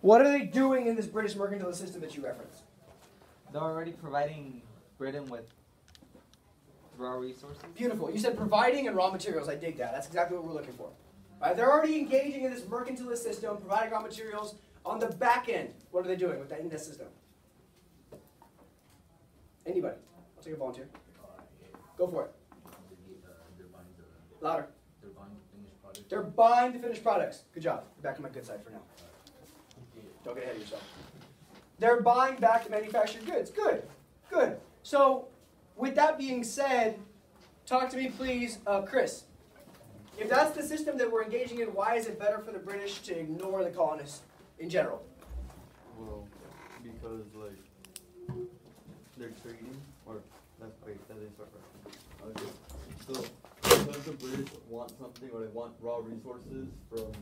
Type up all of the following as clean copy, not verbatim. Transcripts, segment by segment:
What are they doing in this British mercantilist system that you referenced? They're already providing Britain with raw resources. Beautiful. You said providing and raw materials. I dig that. That's exactly what we're looking for. Right? They're already engaging in this mercantilist system, providing raw materials. On the back end, what are they doing with that in this system? Anybody? I'll take a volunteer. Go for it. Louder. They're buying the finished products. Good job. You're back on my good side for now. Don't get ahead of yourself. They're buying back the manufactured goods. Good. Good. So, with that being said, talk to me, please, Chris. If that's the system that we're engaging in, why is it better for the British to ignore the colonists in general? Well, because, like, they're trading, or that's great, that is right. Okay. So, because the British want something, or they want raw resources from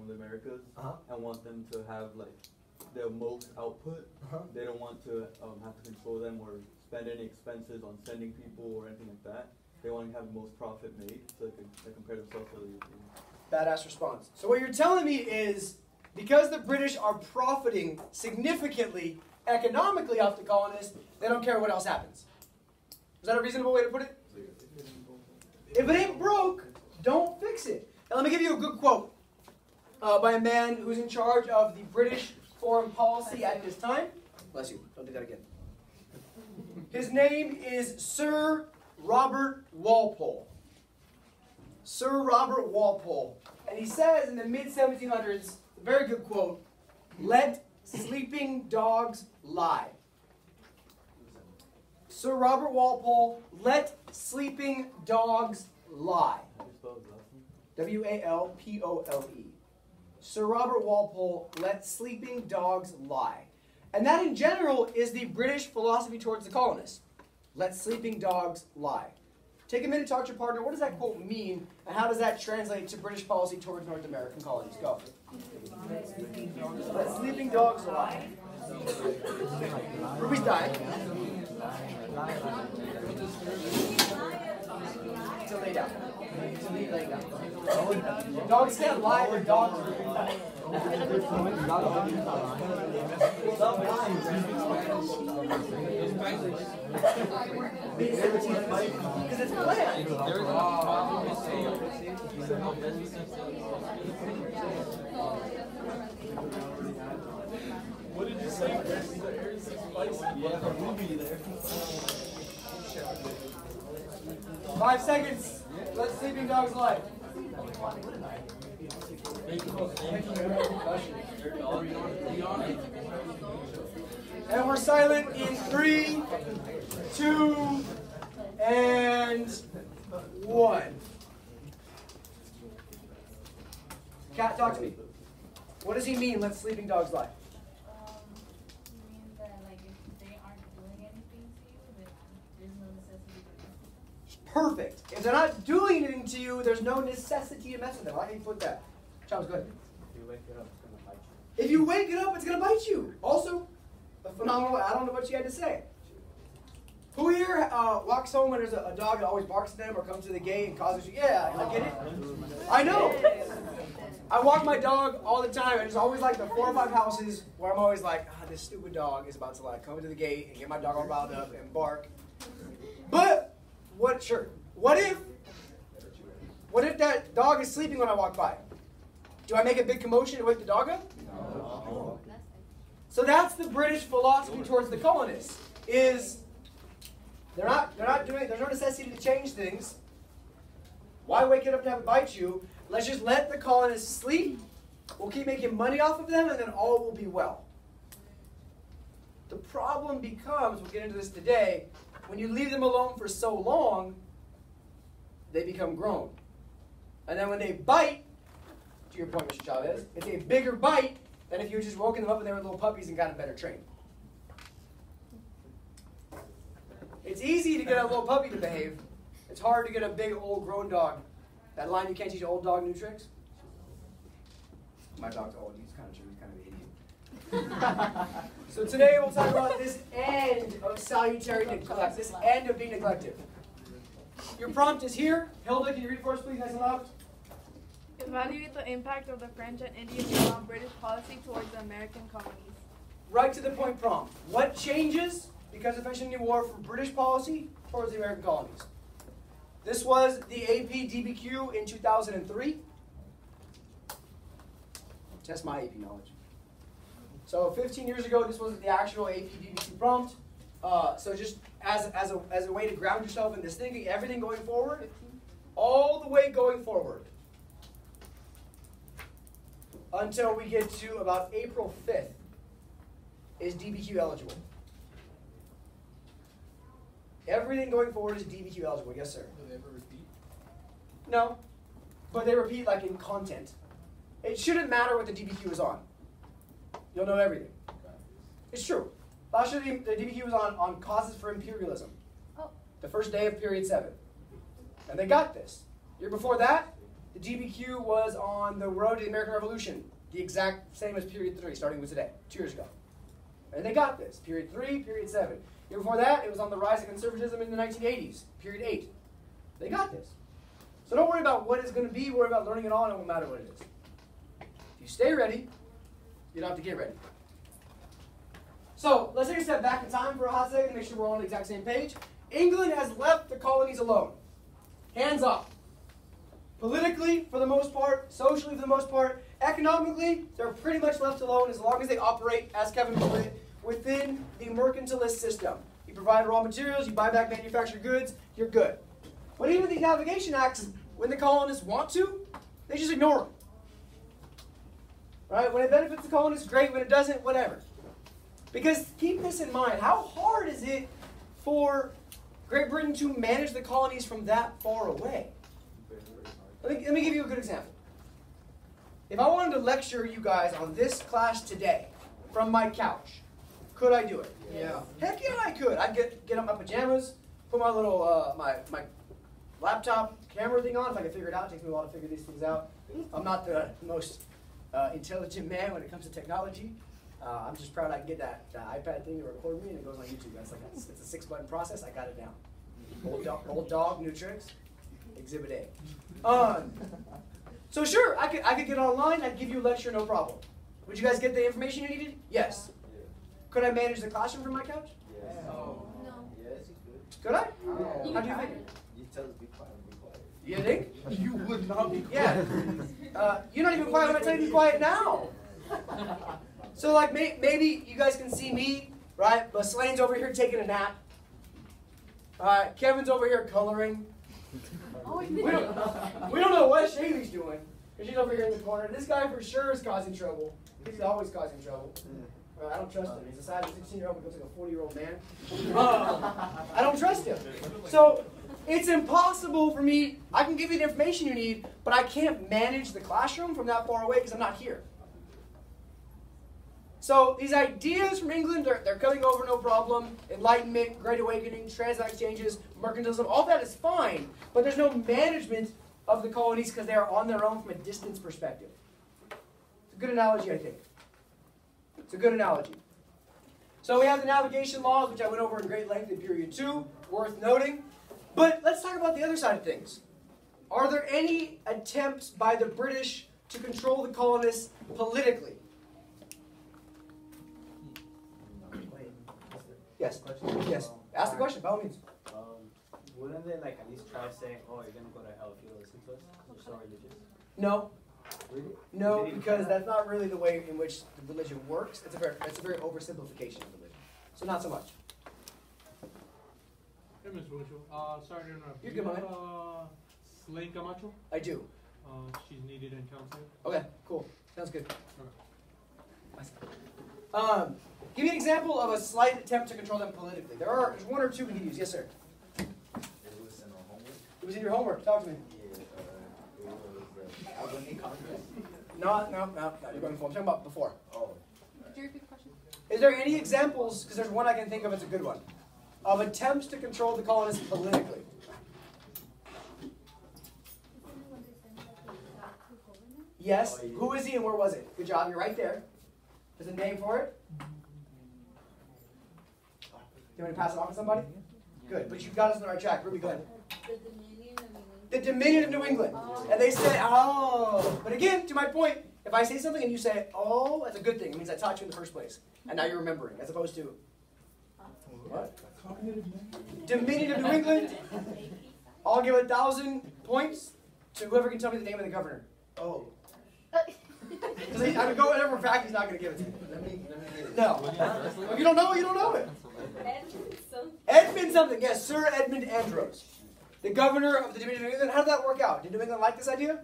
the Americas, and want them to have, like, the most output, they don't want to have to control them or spend any expenses on sending people or anything like that. They want to have the most profit made so they compare themselves to the Europeans. Badass response. So what you're telling me is, because the British are profiting significantly economically off the colonists, they don't care what else happens. Is that a reasonable way to put it? If it ain't broke, don't fix it. Now let me give you a good quote by a man who's in charge of the British foreign policy at this time. Bless you. Don't do that again. His name is Sir Robert Walpole. Sir Robert Walpole. And he says in the mid-1700s, a very good quote, "Let sleeping dogs lie." Sir Robert Walpole, let sleeping dogs lie. W-A-L-P-O-L-E. Sir Robert Walpole, let sleeping dogs lie. And that in general is the British philosophy towards the colonists. Let sleeping dogs lie. Take a minute, talk to your partner. What does that quote mean, and how does that translate to British policy towards North American colonies? Go. Let sleeping dogs lie. Ruby's dying. To lay down. To lay down. Dogs can't lie, they're dogs. Because it's planned. What did you say, Chris? There. 5 seconds. Let sleeping dogs lie. And we're silent in 3, 2, and 1. Kat, talk to me. What does he mean, let sleeping dogs lie? He means that, like, if they aren't doing anything to you, then there's no necessity to mess. Perfect. If they're not doing anything to you, there's no necessity to mess with them. How do you put that? Charles, go ahead. If you wake it up, it's going to bite you. If you wake it up, it's going to bite you. Also, a phenomenal add-on to what you had to say. Who here walks home and there's a dog that always barks at them or comes to the gate and causes you? Yeah, I get it. I know. I walk my dog all the time, and there's always like the 4 or 5 houses where I'm always like, this stupid dog is about to like come to the gate and get my dog all riled up and bark. But what if that dog is sleeping when I walk by? Do I make a big commotion to wake the dog up? No. So that's the British philosophy towards the colonists. Is they're not doing. There's no necessity to change things. Why wake it up to have it bite you? Let's just let the colonists sleep. We'll keep making money off of them, and then all will be well. The problem becomes, we'll get into this today, when you leave them alone for so long, they become grown. And then when they bite, to your point, Mr. Chavez, it's a bigger bite than if you just woken them up and they were little puppies and got them better trained. It's easy to get a little puppy to behave. It's hard to get a big, old, grown dog. That line, you can't teach an old dog new tricks? My dog's old. He's kind of true. He's kind of an idiot. So today we'll talk about this end of salutary neglect, this end of being neglected. Your prompt is here. Hilda, can you read it for us, please, nice and loud? It Evaluate the impact of the French and Indian War on British policy towards the American colonies. Right to the point prompt. What changes because of the French and Indian War for British policy towards the American colonies? This was the AP DBQ in 2003. Test my AP knowledge. So 15 years ago, this was the actual AP DBQ prompt. So just as a way to ground yourself in this thinking, everything going forward, all the way going forward, until we get to about April 5th, is DBQ eligible. Everything going forward is DBQ eligible. Yes, sir. Do they ever repeat? No, but they repeat like in content. It shouldn't matter what the DBQ is on. You'll know everything. It's true. Last year the DBQ was on causes for imperialism. Oh. The first day of period 7. And they got this. Year before that, the DBQ was on the road to the American Revolution. The exact same as period 3, starting with today, 2 years ago. And they got this. Period 3, period 7. Year before that, it was on the rise of conservatism in the 1980s, period 8. They got this. So don't worry about what it's going to be. Worry about learning it all, and it won't matter what it is. If you stay ready, you don't have to get ready. So let's take a step back in time for a hot second to make sure we're all on the exact same page. England has left the colonies alone. Hands off. Politically, for the most part, socially, for the most part, economically, they're pretty much left alone as long as they operate, as Kevin put it, within the mercantilist system. You provide raw materials, you buy back manufactured goods, you're good. But even these navigation acts, when the colonists want to, they just ignore them. Right? When it benefits the colonists, great. When it doesn't, whatever. Because keep this in mind. How hard is it for Great Britain to manage the colonies from that far away? Let me give you a good example. If I wanted to lecture you guys on this class today from my couch, could I do it? Yeah. Heck yeah, I could. I'd get on my pajamas, put my little my laptop camera thing on if I could figure it out. It takes me a while to figure these things out. I'm not the most intelligent man when it comes to technology. I'm just proud I can get that iPad thing to record me and it goes on YouTube. It's a 6-button process. I got it down. Old dog, new tricks. Exhibit A. So sure, I could get online. I'd give you a lecture, no problem. Would you guys get the information you needed? Yes. Could I manage the classroom from my couch? Yes. No. Yes, you could. Could I? Oh. How do you think? You tell us be quiet, be quiet. You think? You would not be Yeah. You're not even quiet when I tell you to be quiet now. So like maybe you guys can see me, right? But Slane's over here taking a nap. Kevin's over here coloring. Oh, We don't know what Shaylee's doing. Because she's over here in the corner. This guy for sure is causing trouble. He's always causing trouble. I don't trust him. He's a sad 16-year-old becomes like a 40-year-old man. I don't trust him. So it's impossible for me. I can give you the information you need, but I can't manage the classroom from that far away because I'm not here. So these ideas from England, they're coming over no problem. Enlightenment, Great Awakening, transatlantic exchanges, mercantilism, all that is fine. But there's no management of the colonies because they are on their own from a distance perspective. It's a good analogy, I think. It's a good analogy. So we have the navigation laws, which I went over in great length in period 2, worth noting. But let's talk about the other side of things. Are there any attempts by the British to control the colonists politically? Yes. Yes. Ask the question, by all means. Wouldn't they like at least try saying, "Oh, you're gonna go to hell if you don't listen to us"? You're so religious. No. Really? No, They didn't because try that's not really the way in which the religion works. It's a very oversimplification of religion. So not so much. Hey, Ms. Rucho. Sorry to interrupt. You're Do good, you man. have, Slane Camacho? I do. She's needed in counseling. Okay, cool. Sounds good. Give me an example of a slight attempt to control them politically. There's one or two we can use. Yes, sir. It was in our homework. It was in your homework. Talk to me. Yeah, it was Albany Congress. No. You're going for. I'm talking about before. Oh. Could you repeat the question? Is there any examples, because there's one I can think of, it's a good one, of attempts to control the colonists politically? Yes. Who is he and where was it? Good job. You're right there. There's a name for it. You want me to pass it off to somebody? Good. But you got us on the right track. Ruby, go ahead. The Dominion of New the Dominion of New England. And they say, oh. But again, to my point, if I say something and you say, oh, that's a good thing. It means I taught you in the first place. And now you're remembering, as opposed to, what? Dominion of New England. I'll give 1,000 points to whoever can tell me the name of the governor. Oh. Because I would go whatever fact he's not going to give it to me. Let me get it. No. If you don't know it, you don't know it. Edmund something. Edmund something. Yes, Sir Edmund Andros. The governor of the Dominion of New England. How did that work out? Did New England like this idea?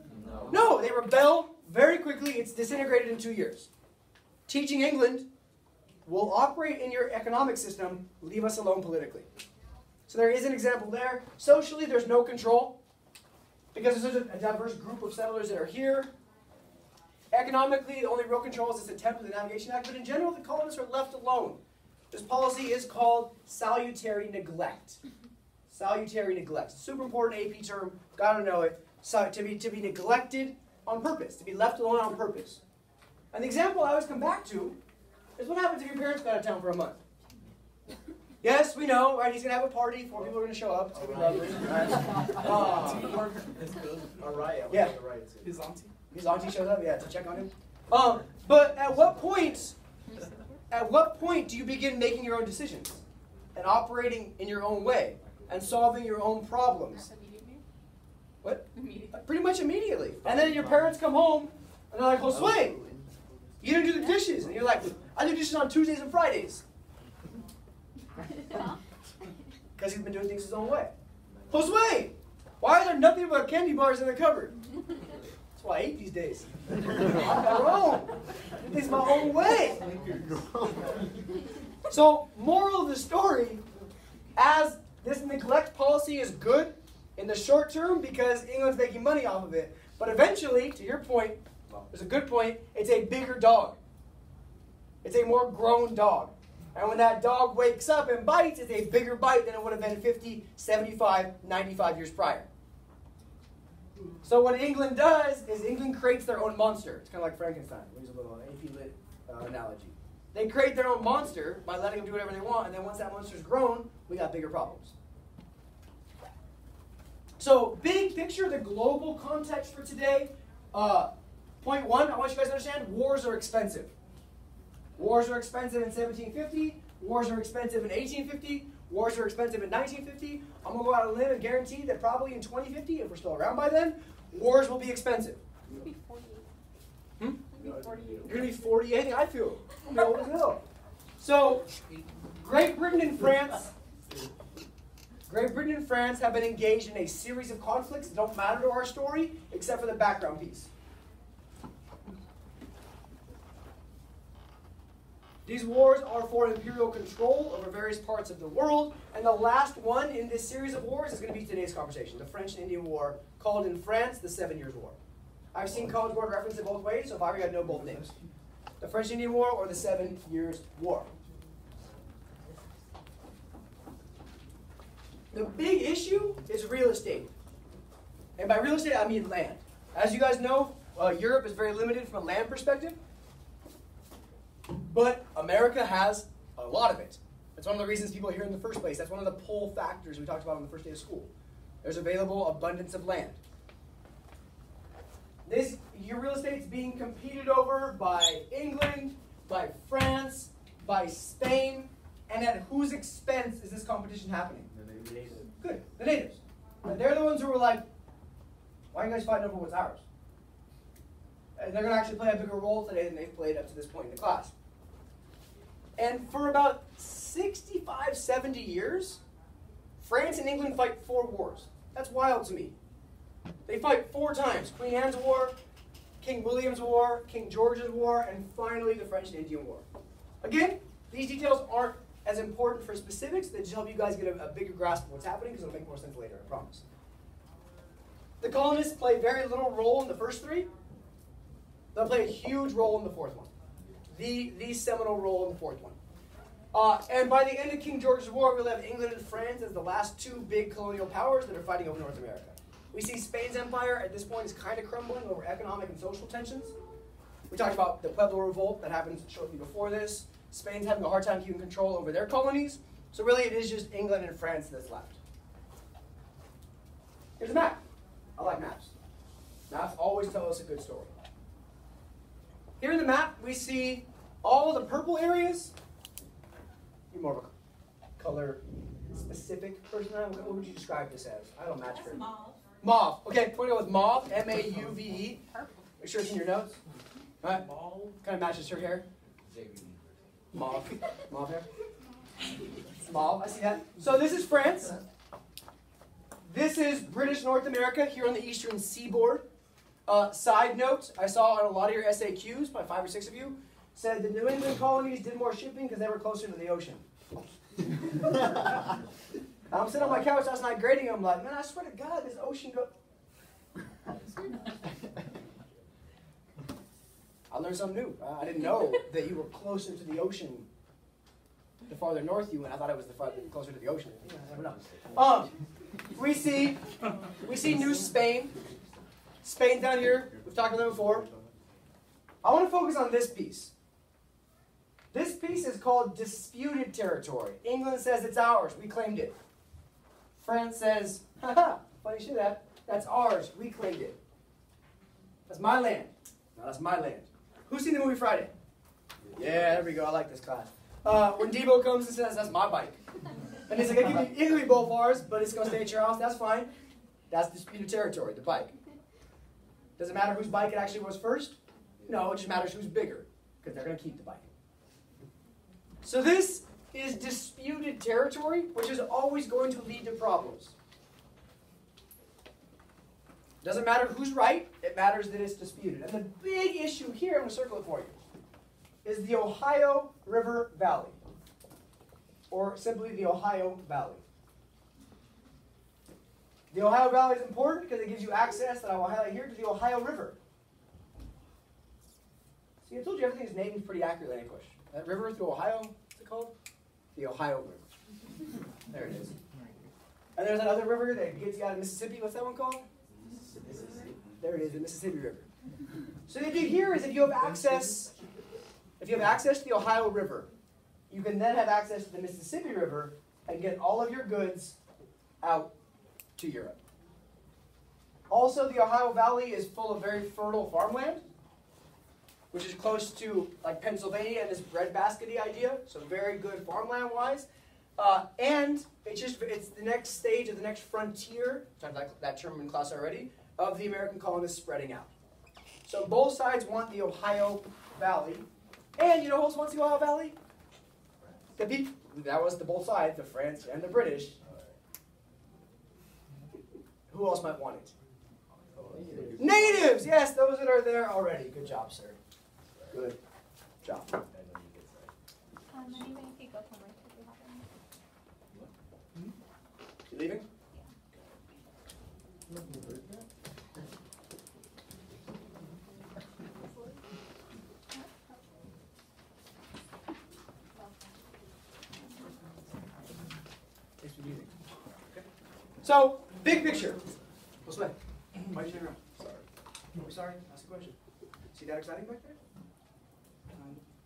No, they rebel very quickly. It's disintegrated in 2 years. Teaching England will operate in your economic system, leave us alone politically. So there is an example there. Socially, there's no control because there's such a diverse group of settlers that are here. Economically, the only real control is this attempt with the Navigation Act, but in general, the colonists are left alone. This policy is called salutary neglect. Salutary neglect. Super important AP term, gotta know it. So to be neglected on purpose, to be left alone on purpose. And the example I always come back to is what happens if your parents go out of town for a month. Yes, we know, right? He's gonna have a party, 4 people are gonna show up. It's gonna be lovely. All right. Yeah. His auntie. His auntie shows up, yeah, to check on him. But at what point do you begin making your own decisions and operating in your own way and solving your own problems? What? Pretty much immediately. And then your parents come home and they're like, Josue, you didn't do the dishes. And you're like, I do dishes on Tuesdays and Fridays. Because he's been doing things his own way. Josue, why are there nothing but candy bars in the cupboard? That's why I eat these days. On my own. Do things my own way. So, moral of the story, as this neglect policy is good in the short term because England's making money off of it, but eventually, to your point, there's a good point, it's a bigger dog. It's a more grown dog. And when that dog wakes up and bites, it's a bigger bite than it would have been 50, 75, 95 years prior. So what England does is England creates their own monster. It's kind of like Frankenstein. Use a little AP Lit analogy. They create their own monster by letting them do whatever they want, and then once that monster's grown, we got bigger problems. So big picture, the global context for today. Point one, I want you guys to understand, wars are expensive. Wars are expensive in 1750. Wars are expensive in 1850. Wars are expensive in 1950. I'm going to go out on a limb and guarantee that probably in 2050, if we're still around by then, wars will be expensive. You'll be 48. You're going to be 48? I think I feel I'm old as hell. So, Great Britain and France have been engaged in a series of conflicts that don't matter to our story, except for the background piece. These wars are for imperial control over various parts of the world, and the last one in this series of wars is going to be today's conversation, the French and Indian War, called in France the 7 Years' War. I've seen College Board reference it both ways, so if I were you, I'd know both names. The French and Indian War or the 7 Years' War. The big issue is real estate. And by real estate, I mean land. As you guys know, Europe is very limited from a land perspective. But America has a lot of it. That's one of the reasons people are here in the first place. That's one of the pull factors we talked about on the first day of school. There's available abundance of land. Your real estate's being competed over by England, by France, by Spain, and at whose expense is this competition happening? The natives. Good, the natives. And they're the ones who were like, why are you guys fighting over what's ours? And they're going to actually play a bigger role today than they've played up to this point in the class. And for about 65, 70 years, France and England fight 4 wars. That's wild to me. They fight 4 times. Queen Anne's War, King William's War, King George's War, and finally the French and Indian War. Again, these details aren't as important for specifics. They just help you guys get a bigger grasp of what's happening because it'll make more sense later, I promise. The colonists play very little role in the first 3. They'll play a huge role in the 4th one. The seminal role in the 4th one. And by the end of King George's War, we'll have England and France as the last 2 big colonial powers that are fighting over North America. We see Spain's empire at this point is kind of crumbling over economic and social tensions. We talked about the Pueblo Revolt that happened shortly before this. Spain's having a hard time keeping control over their colonies. So really it is just England and France that's left. Here's a map. I like maps. Maps always tell us a good story. Here in the map, we see all the purple areas. You're more of a color-specific person. What would you describe this as? I don't match for it. Mauve. Mauve. Okay, we're going to go with mauve, M-A-U-V-E. Make sure it's in your notes. All right. Kind of matches her hair. Mauve. Mauve hair. Mauve, I see that. So this is France. This is British North America here on the eastern seaboard. Side note, I saw on a lot of your SAQs, probably 5 or 6 of you, said the New England colonies did more shipping because they were closer to the ocean. I'm sitting on my couch last night grading them, like, man, I swear to God, this ocean go... I learned something new. I didn't know that you were closer to the ocean the farther north you went. I thought it was the farther closer to the ocean. Yeah, I never know. We see New Spain. Spain down here. We've talked about them before. I want to focus on this piece. This piece is called disputed territory. England says it's ours. We claimed it. France says, haha, funny shit, that's ours. We claimed it. That's my land. No, that's my land. Who's seen the movie Friday? Yeah, there we go. I like this class. When Debo comes and says, that's my bike. And he's like, it can be both ours, but it's going to stay at your house. That's fine. That's disputed territory, the bike. Does it matter whose bike it actually was first? No, it just matters who's bigger, because they're going to keep the bike. So this is disputed territory, which is always going to lead to problems. Doesn't matter who's right, it matters that it's disputed. And the big issue here, I'm going to circle it for you, is the Ohio River Valley, or simply the Ohio Valley. The Ohio Valley is important because it gives you access, that I will highlight here, to the Ohio River. See, I told you everything is named pretty accurately in English. That river through Ohio, what's it called? The Ohio River. There it is. And there's that other river that gets you out of Mississippi. What's that one called? There it is, the Mississippi River. So the idea here is if you have access to the Ohio River, you can then have access to the Mississippi River and get all of your goods out to Europe. Also, the Ohio Valley is full of very fertile farmland, which is close to like Pennsylvania and this breadbasket-y idea, so very good farmland-wise. And it's the next stage of the next frontier, I've talked that term in class already, of the American colonists spreading out. So both sides want the Ohio Valley. And you know who else wants the Ohio Valley? The people. That was the both sides, the French and the British. Who else might want it? Natives! Yes, those that are there already. Good job, sir. Good job. You leaving? Thanks for leaving. Okay. So, big picture. What's that? Why are you turning around? Sorry. Are we sorry? Ask a question. See that exciting back there?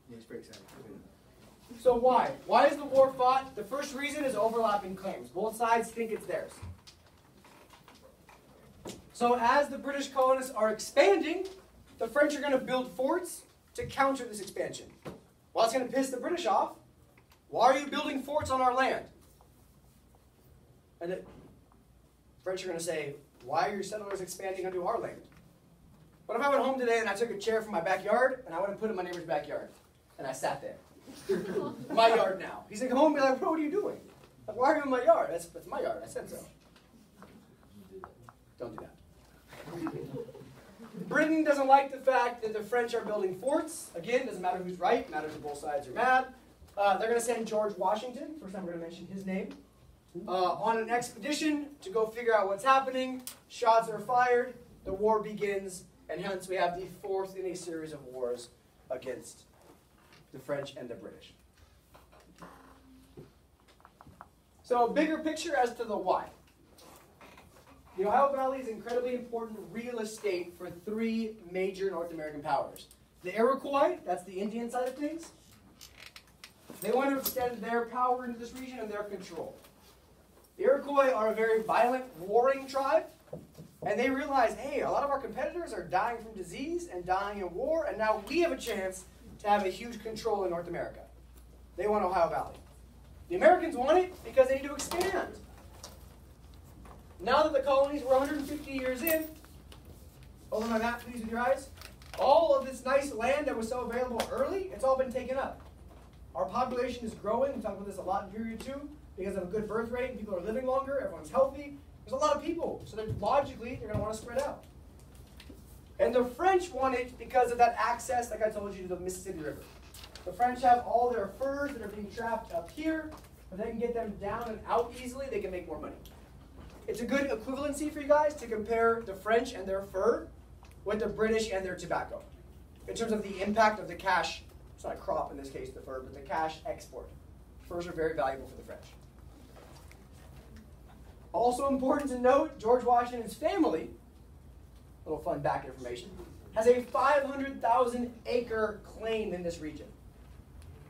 Yeah, it's pretty exciting. So why? Why is the war fought? The first reason is overlapping claims. Both sides think it's theirs. So as the British colonists are expanding, the French are going to build forts to counter this expansion. Well, it's going to piss the British off. Why are you building forts on our land? And the French are going to say, why are your settlers expanding onto our land? What if I went home today and I took a chair from my backyard and I went and put it in my neighbor's backyard? And I sat there. My yard now. He's going to come home and be like, bro, what are you doing? Like, why are you in my yard? That's my yard. I said so. Don't do that. Britain doesn't like the fact that the French are building forts. Again, doesn't matter who's right. Matters that both sides are mad. They're going to send George Washington, first time we're going to mention his name, on an expedition to go figure out what's happening. Shots are fired. The war begins. And hence we have the fourth in a series of wars against the French and the British. So bigger picture as to the why. The Ohio Valley is incredibly important real estate for three major North American powers. The Iroquois, that's the Indian side of things. They want to extend their power into this region and their control. The Iroquois are a very violent, warring tribe. And they realized, hey, a lot of our competitors are dying from disease and dying in war, and now we have a chance to have a huge control in North America. They want Ohio Valley. The Americans want it because they need to expand. Now that the colonies were 150 years in, over my map, please, with your eyes, all of this nice land that was so available early, it's all been taken up. Our population is growing. We talk about this a lot in period 2 because of a good birth rate and people are living longer. Everyone's healthy. There's a lot of people. So logically, they're going to want to spread out. And the French want it because of that access, like I told you, to the Mississippi River. The French have all their furs that are being trapped up here. If they can get them down and out easily, they can make more money. It's a good equivalency for you guys to compare the French and their fur with the British and their tobacco. In terms of the impact of the cash, it's not a crop in this case, the fur, but the cash export. Furs are very valuable for the French. Also important to note, George Washington's family, little fun back information, has a 500,000 acre claim in this region.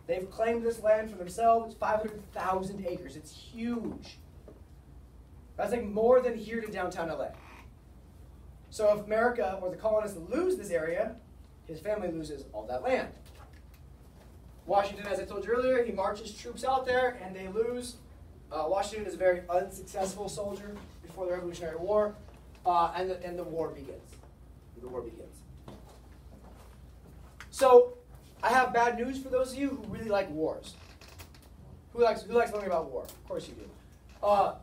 They've claimed this land for themselves, 500,000 acres. It's huge. That's like more than here to downtown LA. So if America or the colonists lose this area, his family loses all that land. Washington, as I told you earlier, he marches troops out there and they lose. Washington is a very unsuccessful soldier before the Revolutionary War, and the war begins. The war begins. So I have bad news for those of you who really like wars. Who likes learning about war? Of course you do.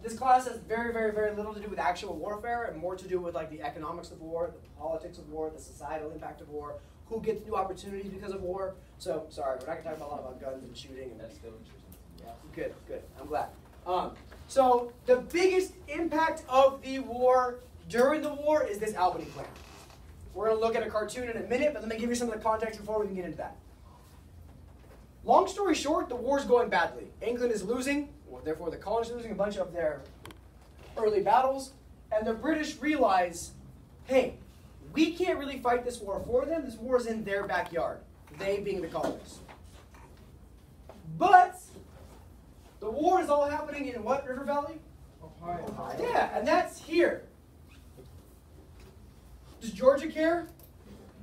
This class has very, very, very little to do with actual warfare and more to do with like the economics of war, the politics of war, the societal impact of war, who gets new opportunities because of war. So, sorry, we're not going to talk a lot about guns and shooting. And That's still interesting. yeah, good, good. I'm glad. So the biggest impact of the war during the war is this Albany plan. We're going to look at a cartoon in a minute, but let me give you some of the context before we can get into that. Long story short, the war's going badly. England is losing, therefore the colonists are losing a bunch of their early battles, and the British realize, hey, we can't really fight this war for them. This war is in their backyard, they being the colonists. But the war is all happening in what river valley? Ohio. Yeah, and that's here. Does Georgia care?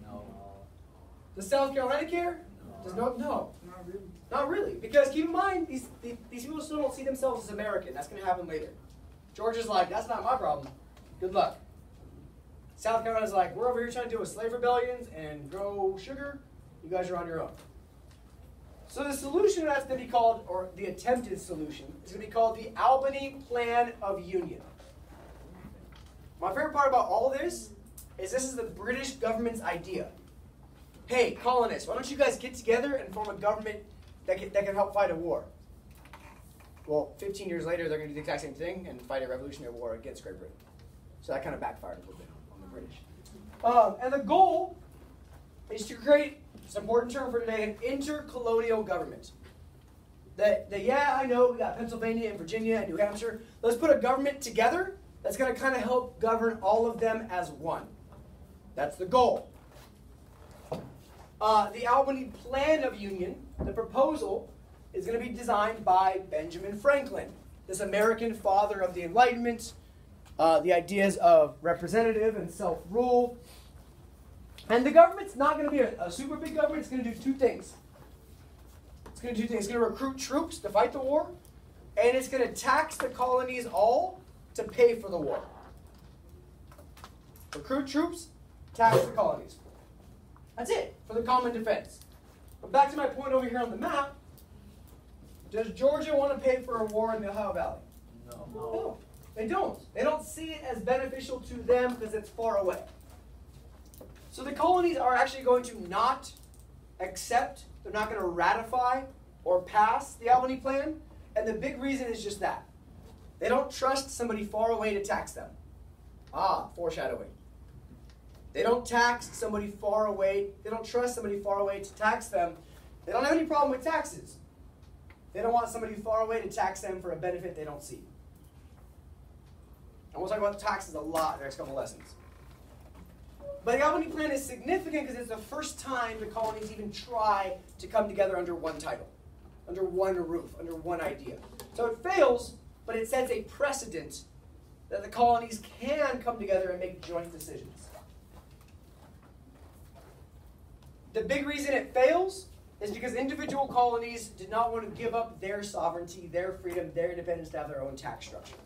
No. Does South Carolina care? Does no? Not really. Not really, because keep in mind, these people still don't see themselves as American. That's going to happen later. Georgia's like, that's not my problem. Good luck. South Carolina's like, we're over here trying to deal with slave rebellions and grow sugar. You guys are on your own. So the solution that's going to be called, or the attempted solution, is going to be called the Albany Plan of Union. My favorite part about all this is the British government's idea. Hey, colonists, why don't you guys get together and form a government that can help fight a war? Well, 15 years later, they're going to do the exact same thing and fight a revolutionary war against Great Britain. So that kind of backfired a little bit on the British. And the goal is to create, it's an important term for today, an intercolonial government. Yeah, I know, we got Pennsylvania and Virginia and New Hampshire. Let's put a government together that's going to kind of help govern all of them as one. That's the goal. The Albany Plan of Union, the proposal, is going to be designed by Benjamin Franklin, this American father of the Enlightenment, the ideas of representative and self-rule. And the government's not going to be a super big government. It's going to do two things. It's going to recruit troops to fight the war, and it's going to tax the colonies all to pay for the war. Recruit troops, tax the colonies. That's it for the common defense. But back to my point over here on the map, does Georgia want to pay for a war in the Ohio Valley? No, they don't. They don't see it as beneficial to them because it's far away. So the colonies are actually going to not accept, they're not going to ratify or pass the Albany Plan, and the big reason is just that. They don't trust somebody far away to tax them. Foreshadowing. They don't tax somebody far away. They don't trust somebody far away to tax them. They don't have any problem with taxes. They don't want somebody far away to tax them for a benefit they don't see. And we'll talk about taxes a lot in the next couple lessons. But the Albany Plan is significant because it's the first time the colonies even try to come together under one title, under one roof, under one idea. So it fails, but it sets a precedent that the colonies can come together and make joint decisions. The big reason it fails is because individual colonies did not want to give up their sovereignty, their freedom, their independence to have their own tax structure.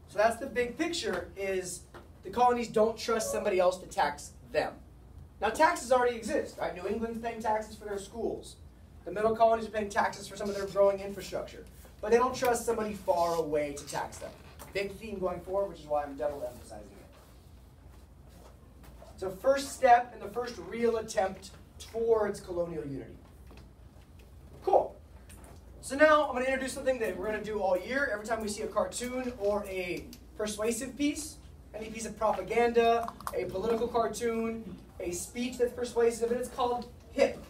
So that's the big picture, is the colonies don't trust somebody else to tax them. Now taxes already exist, right? New England's paying taxes for their schools. The middle colonies are paying taxes for some of their growing infrastructure. But they don't trust somebody far away to tax them. Big theme going forward, which is why I'm double emphasizing it. So first step and the first real attempt towards colonial unity. Cool. So now I'm going to introduce something that we're going to do all year. Every time we see a cartoon or a persuasive piece, any piece of propaganda, a political cartoon, a speech that's persuasive, and it's called HIP.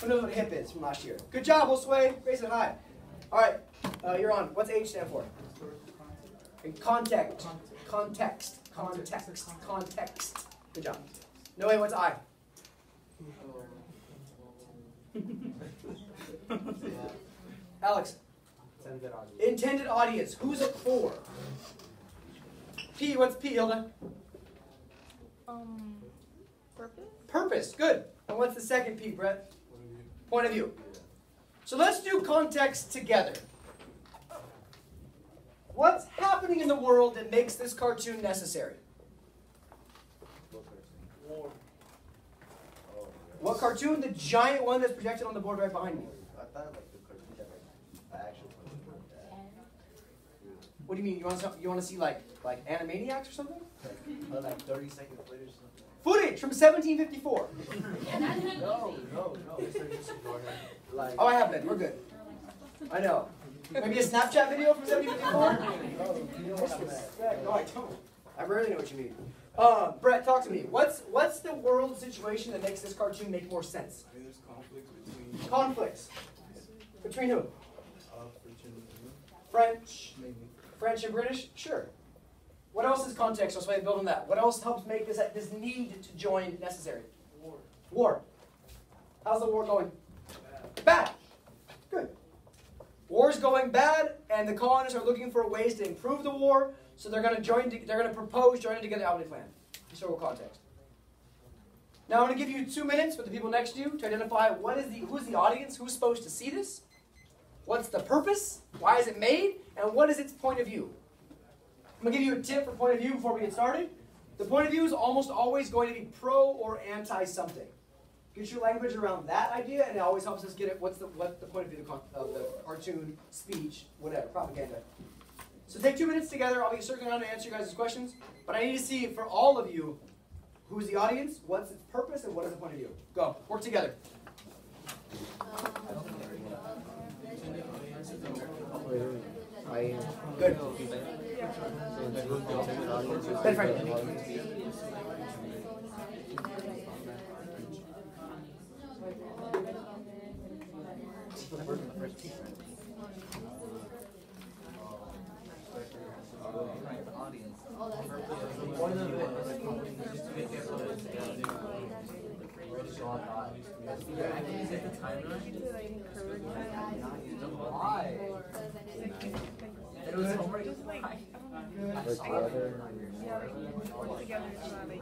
Who knows what HIP is from last year? Good job, Josue. Raise it high. All right, you're on. What's H stand for? Context. Good job. No way, what's I? Alex. Intended audience. Who's it for? P, what's P, Hilda? Purpose? Purpose, good. And what's the second P, Brett? Point of view. So let's do context together. What's happening in the world that makes this cartoon necessary? War. What cartoon? The giant one that's projected on the board right behind me. I thought like the cartoon that like actual cartoon. What do you mean? You want to see like Animaniacs or something? Like 30-second footage or something. Footage from 1754. No. Like, Oh, I have been. We're good. I know. Maybe a Snapchat video from 1754? you know what I meant. No, I don't. I rarely know what you mean. Brett, talk to me. What's the world situation that makes this cartoon make more sense? I mean, there's conflicts between Conflicts. Between who? French and Maybe. French and British? Sure. What else is context? Let's build on that. What else helps make this need to join necessary? War. How's the war going? Bad. Good. War's going bad, and the colonists are looking for ways to improve the war, so they're going to propose joining together the Albany plan. Historical context. Now I'm going to give you 2 minutes with the people next to you to identify who's the audience, who's supposed to see this, what's the purpose, why is it made, and what is its point of view. I'm going to give you a tip for point of view before we get started. The point of view is almost always going to be pro or anti something. Get your language around that idea, and it always helps us get it. What's the point of view of the cartoon, speech, whatever, propaganda. So take 2 minutes together. I'll be circling around to answer your guys' questions. But I need to see for all of you, who's the audience, what's its purpose, and what is the point of view. Go. Work together. Good. Ben Franklin.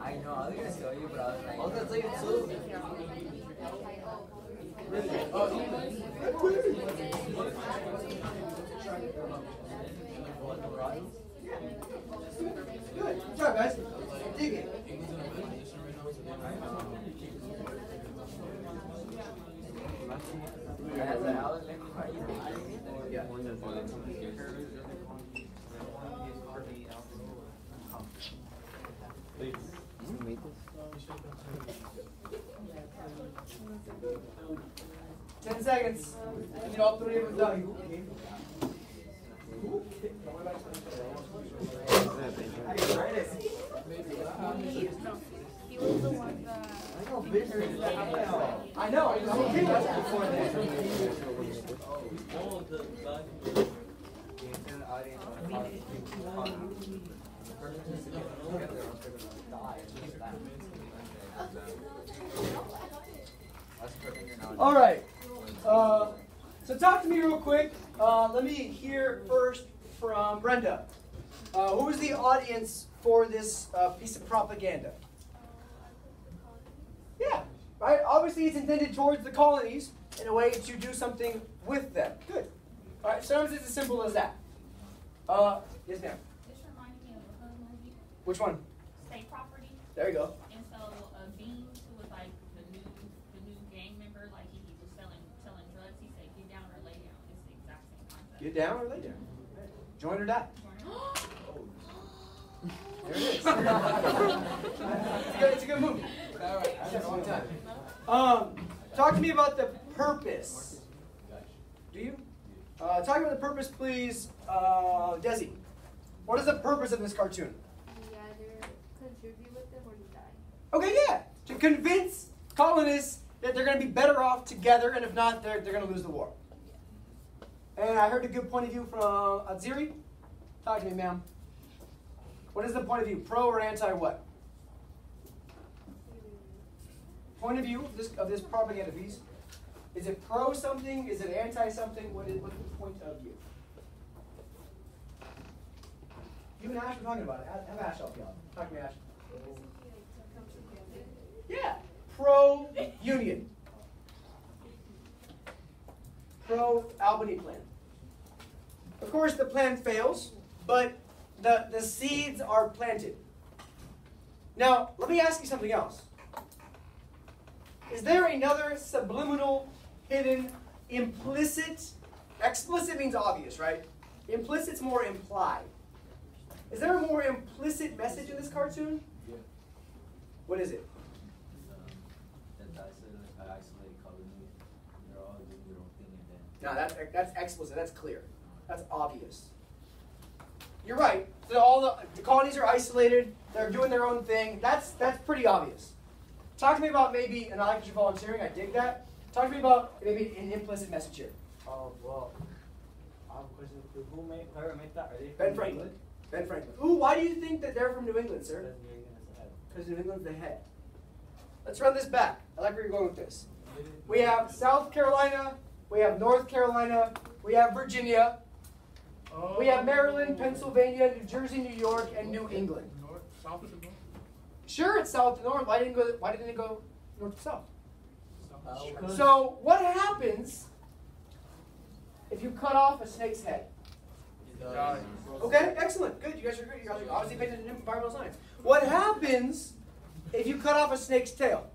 I know, I was gonna show you, but I was like, oh, that's like too. Good job, guys. Dig it. Please. 10 seconds. I need all 3 of them done. He was the one that... I know. I'm okay with that before that. All right. So talk to me real quick. Let me hear first from Brenda. Who is the audience for this piece of propaganda? Yeah, right? Obviously, it's intended towards the colonies in a way to do something with them. Good. All right, sometimes it's as simple as that. Yes, ma'am. This reminded me of a movie, Which one? State Property. There you go. And so Beans, who was like the new gang member, like he was selling drugs. He said, "Get down or lay down." It's the exact same concept. Get down or lay down. Join or die. There it is. It's a good movie. I've seen it a long time. Talk to me about the purpose. Do you? Talk about the purpose, please, Desi. What is the purpose of this cartoon? You either contribute with them or you die. Okay, yeah. To convince colonists that they're going to be better off together, and if not, they're going to lose the war. And I heard a good point of view from Aziri. Talk to me, ma'am. What is the point of view? Pro or anti what? Point of view of this propaganda piece. Is it pro something? Is it anti something? What's the point of view? You and Ash were talking about it. Have Ash help you out. Talk to me, Ash. Yeah. Pro-union. Pro-Albany plan. Of course, the plan fails, but the seeds are planted. Now, let me ask you something else. Is there another subliminal, hidden, implicit, explicit means obvious, right? Implicit's more implied. Is there a more implicit message in this cartoon? Yeah. What is it? That isolated colony. They're all doing their own thing, and then. No, that's explicit. That's clear. That's obvious. You're right. So all the colonies are isolated. They're doing their own thing. That's pretty obvious. Talk to me about maybe, and I like that you're volunteering. I dig that. Talk to me about maybe an implicit message here. Oh, well, I have a question. Whoever made that, are they Ben from Franklin. England? Ben Franklin. Ooh, why do you think that they're from New England, sir? Because New England is ahead. Because New England's the head. Let's run this back. I like where you're going with this. We have South Carolina. We have North Carolina. We have Virginia. We have Maryland, Pennsylvania, New Jersey, New York, and New England. North, south to north? Sure, it's south to north. Why didn't it go north to south? South. So what happens if you cut off a snake's head? Okay, excellent. Good. You guys are good. You guys are obviously paid attention to environmental science. What happens if you cut off a snake's tail?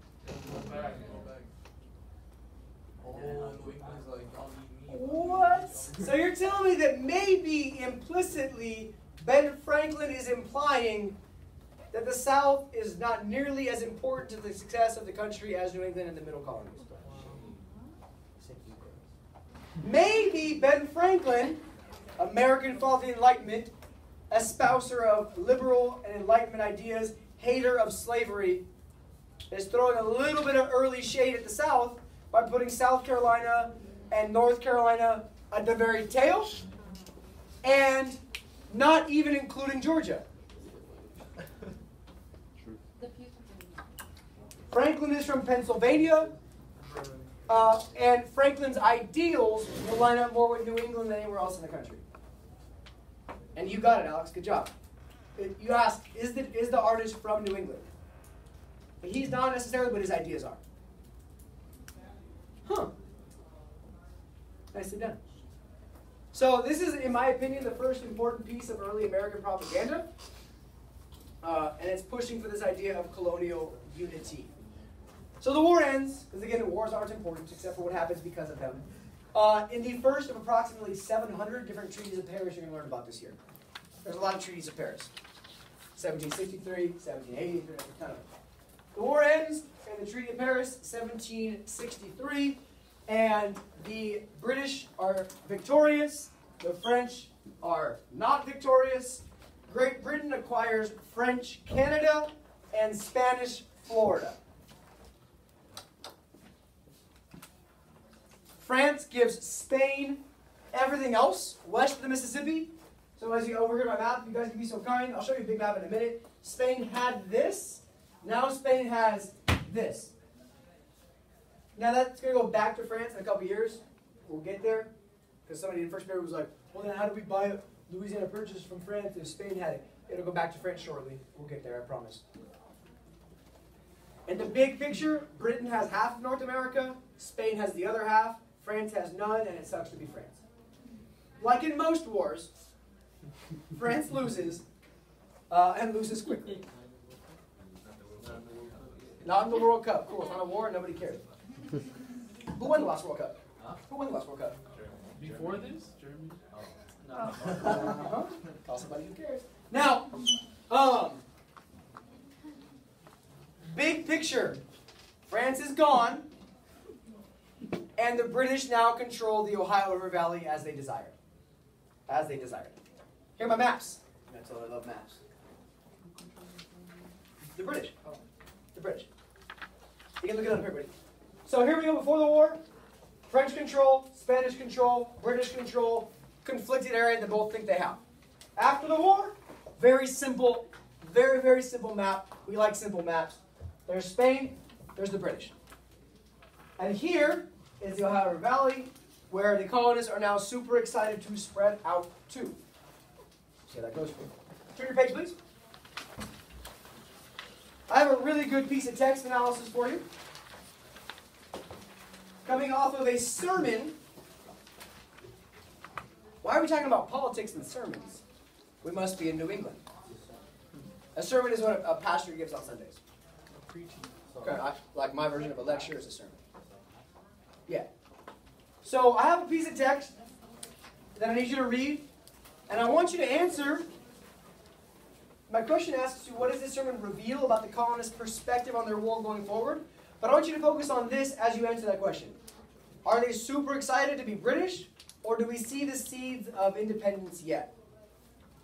What? So you're telling me that maybe implicitly Ben Franklin is implying that the South is not nearly as important to the success of the country as New England and the middle colonies. Maybe Ben Franklin, American father of the Enlightenment, espouser of liberal and Enlightenment ideas, hater of slavery, is throwing a little bit of early shade at the South by putting South Carolina and North Carolina at the very tail, and not even including Georgia. Franklin is from Pennsylvania, and Franklin's ideals will line up more with New England than anywhere else in the country. And you got it, Alex. Good job. You asked, is the artist from New England? He's not necessarily, but his ideas are. Huh. Nicely done. So this is, in my opinion, the first important piece of early American propaganda. And it's pushing for this idea of colonial unity. So the war ends, because again, wars aren't important except for what happens because of them. In the first of approximately 700 different treaties of Paris you're going to learn about this year. There's a lot of treaties of Paris. 1763, 1780, there's a ton of them. The war ends in the Treaty of Paris, 1763, and the British are victorious, the French are not victorious. Great Britain acquires French Canada and Spanish Florida. France gives Spain everything else west of the Mississippi. So as you over here my map, if you guys can be so kind, I'll show you a big map in a minute. Spain had this. Now Spain has this. Now that's going to go back to France in a couple years. We'll get there. Because somebody in the first period was like, well then how do we buy Louisiana purchased from France if Spain had it. It'll go back to France shortly. We'll get there, I promise. In the big picture, Britain has half of North America, Spain has the other half, France has none, and it sucks to be France. Like in most wars, France loses, and loses quickly. Not in the World Cup. Cool, it's not a war, nobody cares. Who won the last World Cup? Who won the last World Cup? Before this, Germany. Call somebody who cares. Now, big picture. France is gone, and the British now control the Ohio River Valley as they desire. As they desire. Here are my maps. That's why I love maps. The British. The British. You can look it up here, buddy. So here we go before the war. French control, Spanish control, British control, conflicted area that both think they have. After the war, very simple, very, very simple map. We like simple maps. There's Spain, there's the British. And here is the Ohio River Valley, where the colonists are now super excited to spread out to. See how that goes for you. Turn your page, please. I have a really good piece of text analysis for you. Coming off of a sermon. Why are we talking about politics and sermons? We must be in New England. A sermon is what a pastor gives on Sundays. Okay, like my version of a lecture is a sermon. Yeah. So I have a piece of text that I need you to read, and I want you to answer. My question asks you, what does this sermon reveal about the colonists' perspective on their war going forward? But I want you to focus on this as you answer that question. Are they super excited to be British, or do we see the seeds of independence yet?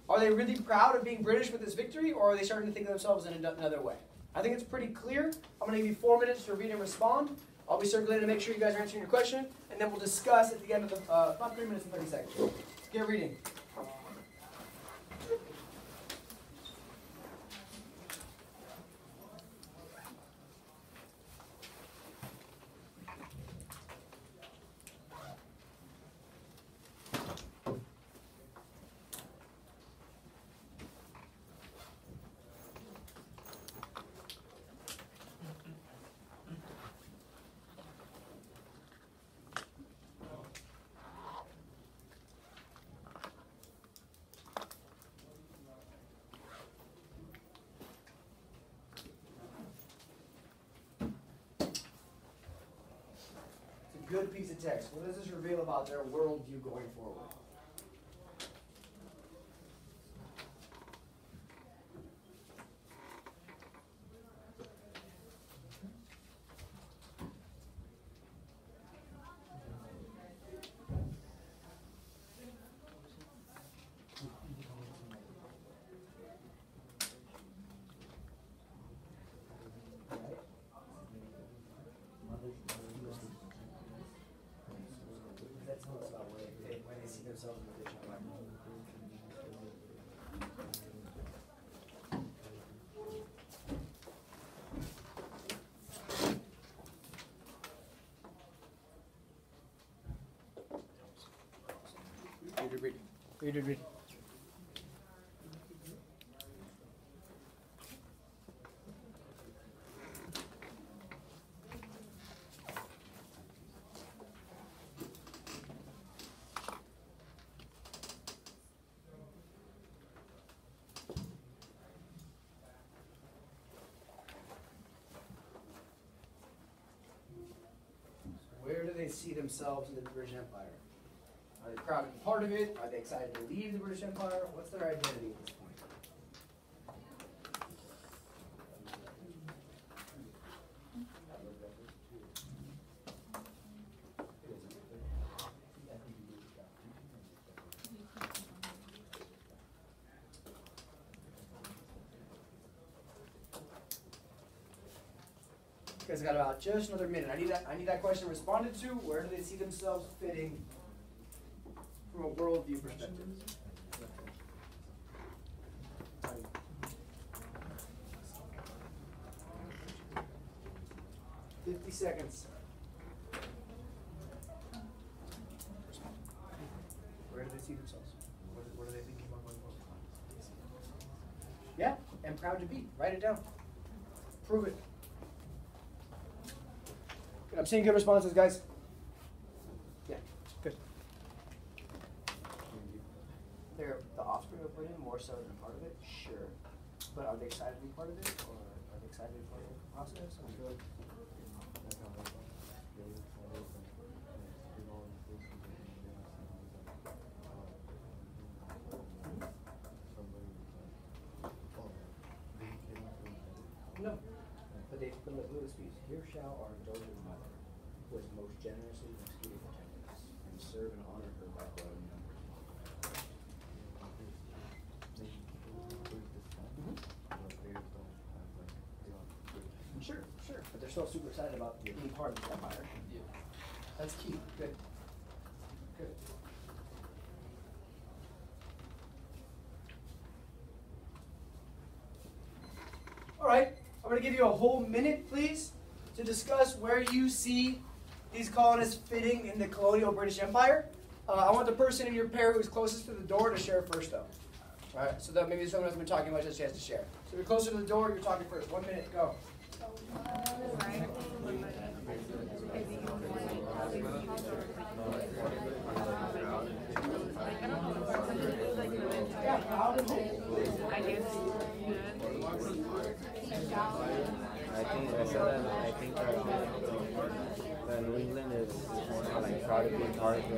Are they really proud of being British with this victory, or are they starting to think of themselves in another way? I think it's pretty clear. I'm going to give you 4 minutes to read and respond. I'll be circulating to make sure you guys are answering your question, and then we'll discuss at the end of the, about 3 minutes and 30 seconds. Get reading. Good piece of text. What does this reveal about their worldview going forward? Read. Where do they see themselves in the British Empire? Are they proud to be part of it? Are they excited to leave the British Empire? What's their identity at this point? You guys got about just another minute. I need that question responded to. Where do they see themselves fitting from a worldview perspective? 50 seconds. Where do they see themselves? What are they thinking? proud to be. Write it down. Prove it. I'm seeing good responses, guys. Yeah, good. They're the offspring of Britain more so than a part of it, sure. But are they excited to be part of it, or are they excited to be part of the process? I feel like no. But they put the speech. Here shall our indulgent mother, who has most generously executed attendance, and serve and honor her by growing numbers. Sure, sure. But they're still super excited about being part of the empire. Yeah. That's key. Good. Good. All right. I'm going to give you a whole minute, please, to discuss where you see these colonists fitting in the colonial British Empire. I want the person in your pair who's closest to the door to share first, though. All right, so that maybe someone who's been talking about has a chance to share. So if you're closer to the door, you're talking first. 1 minute, go. I think that New England is more like proud to be part of the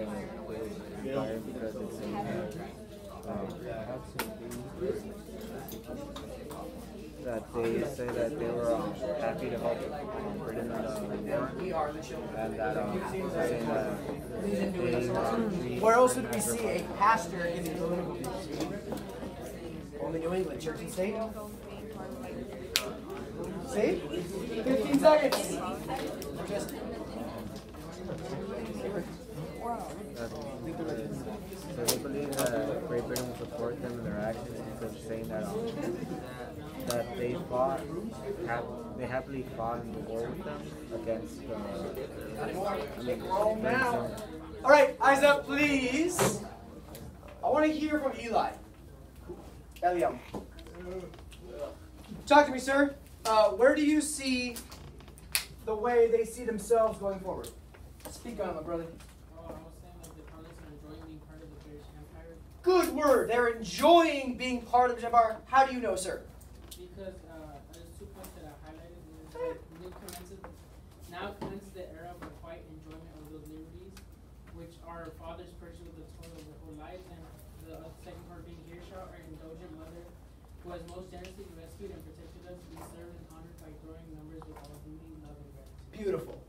empire because it's that they say that they were happy to help Britain in the war, and that where else would we see a pastor giving political views? Only New England, church and state. See? 15 seconds. Just. So they believe that Great Britain will support them in their actions because they're saying that they fought, they happily fought in the war with them against All right, eyes up, please. I want to hear from Eli. Eliam. Talk to me, sir. Where do you see the way they see themselves going forward? Speak on it, my brother. I was saying that the colonists are enjoying being part of the British Empire. Good word. They're enjoying being part of the British Empire. How do you know, sir? Because there's 2 points that I highlighted. That now commences the era of the quiet enjoyment of those liberties, which our fathers purchased with the toil of their whole lives. And the second part being, here shall our indulgent mother, who has most generously rescued and protected us, be served and honored by growing numbers with all duty, love, and gratitude. Beautiful.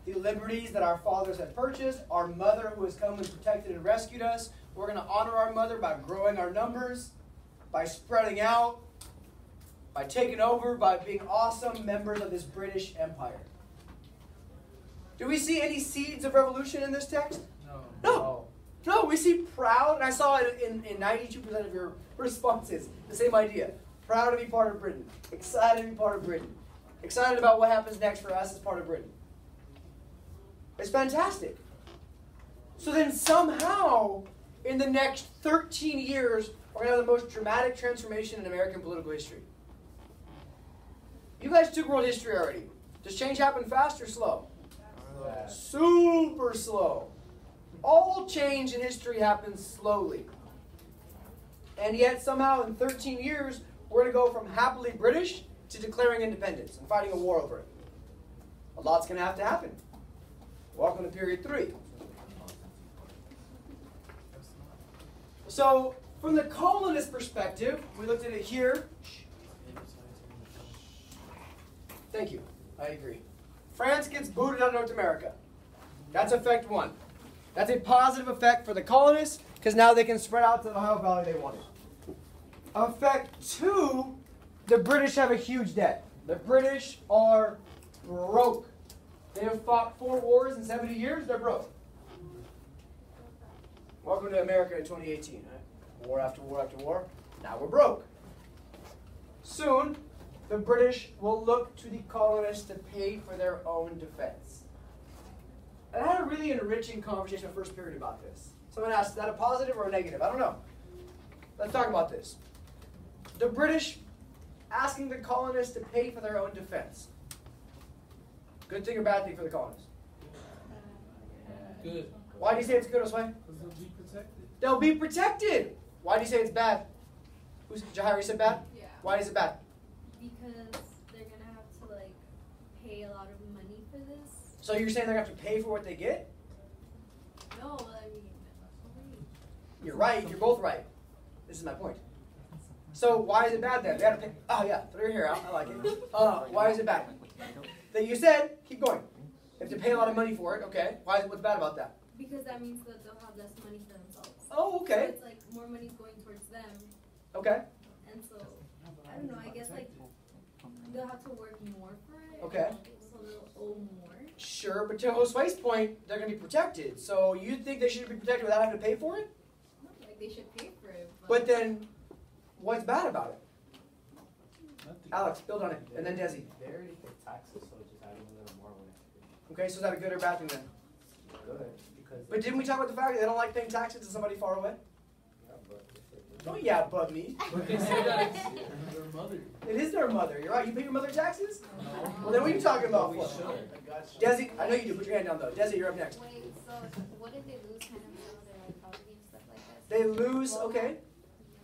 The liberties that our fathers have purchased, our mother who has come and protected and rescued us. We're going to honor our mother by growing our numbers, by spreading out, by taking over, by being awesome members of this British Empire. Do we see any seeds of revolution in this text? No. No, we see proud, and I saw it in 92% of your responses. The same idea. Proud to be part of Britain. Excited to be part of Britain. Excited about what happens next for us as part of Britain. It's fantastic. So then somehow, in the next 13 years, we're going to have the most dramatic transformation in American political history. You guys took world history already. Does change happen fast or slow? Super slow. All change in history happens slowly. And yet somehow in 13 years, we're going to go from happily British to declaring independence and fighting a war over it. A lot's going to have to happen. Welcome to period 3. So, from the colonist perspective, we looked at it here. Thank you. I agree. France gets booted out of North America. That's effect 1. That's a positive effect for the colonists because now they can spread out to the Ohio Valley they wanted. Effect 2, the British have a huge debt. The British are broke. They have fought 4 wars in 70 years. They're broke. Welcome to America in 2018. Right? War after war after war. Now we're broke. Soon, the British will look to the colonists to pay for their own defense. And I had a really enriching conversation in the first period about this. Someone asked, is that a positive or a negative? I don't know. Let's talk about this. The British asking the colonists to pay for their own defense. Good thing or bad thing for the colonists? Good. Why do you say it's good, Osway? Because they'll be protected. They'll be protected. Why do you say it's bad? Jahari said bad? Yeah. Why is it bad? Because they're gonna have to like pay a lot of money for this. So you're saying they're going to have to pay for what they get? No, I mean, You're right. You're both right. This is my point. So why is it bad then? They have to pay. Oh yeah, throw your hair out. I like it. Why is it bad? That you said, keep going. They have to pay a lot of money for it. Okay. What's bad about that? because that means that they'll have less money for themselves. Oh, okay. So it's like more money's going towards them. Okay. And so, I don't know, I guess like they'll have to work more for it. Okay. So they'll owe more. Sure, but to Josue's point, they're going to be protected. So you think they should be protected without having to pay for it? Like they should pay for it. But then, what's bad about it? Nothing. Alex, build on it, and then Desi. They already pay taxes, so just adding a little more would have to be Okay, so is that a good or bad thing then? good. Because But didn't we talk about the fact that they don't like paying taxes to somebody far away? yeah, but if they Don't yeah, bug me. But they say that it's their mother. It is their mother. You're right. You pay your mother taxes? Well, then what are you talking about? We For? should. Desi, I know you do. Put your hand down though. Desi, you're up next. Wait, so what if they lose kind of some of their like property and stuff like that? They lose, okay.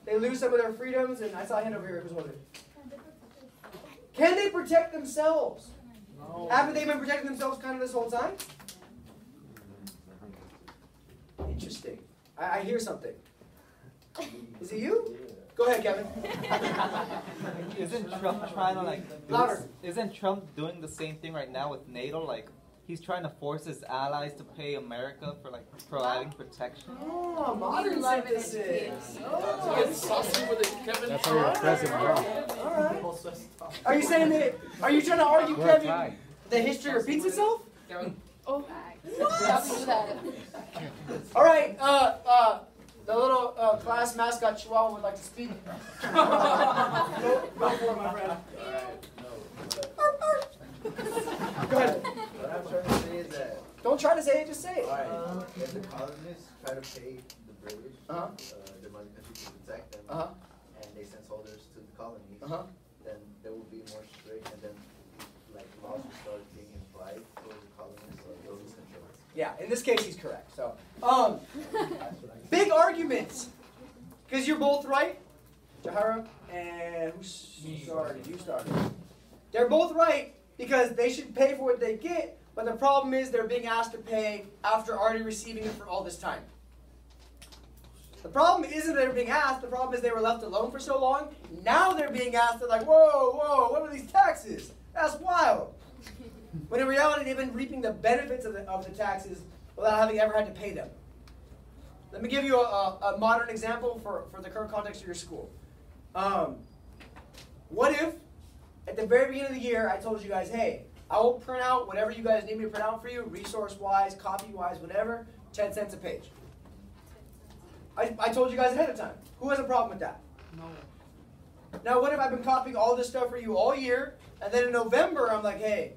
They lose some of their freedoms, and I saw a hand over here. Who's holding it? Can they protect themselves? No. Haven't they been protecting themselves kind of this whole time? Interesting. I hear something. Is it you? Go ahead, Kevin. Isn't Trump trying to like? Louder. Isn't Trump doing the same thing right now with NATO? Like, he's trying to force his allies to pay America for like providing protection. Oh, modern synthesis. You get saucy with it, Kevin. That's how you're president, bro. All right. Are you saying that? Are you trying to argue, We're Kevin, tied. that history repeats itself? Oh, All right. The little class mascot Chihuahua would like to speak. Go for it, my friend. Go ahead. What I'm trying to say is that, Don't try to say it. Just say it. alright, if the colonists try to pay the British Uh-huh. their mother country to protect them, Uh-huh. and they send soldiers to the colonies, Uh-huh. then there will be more strict, and then like laws will start being applied for the colonists, so they'll lose control. Yeah, in this case, he's correct. So, big arguments, because you're both right, Jahara and who started? You started. They're both right because they should pay for what they get, but the problem is they're being asked to pay after already receiving it for all this time. The problem isn't they're being asked. The problem is they were left alone for so long. Now they're being asked. They're like, whoa, whoa, what are these taxes? That's wild. When in reality, they've been reaping the benefits of the taxes without having ever had to pay them. Let me give you a modern example for the current context of your school. What if, at the very beginning of the year, I told you guys, hey, I will print out whatever you guys need me to print out for you, resource-wise, copy-wise, whatever, 10 cents a page. I told you guys ahead of time. Who has a problem with that? no. Now, what if I've been copying all this stuff for you all year, and then in November, I'm like, hey,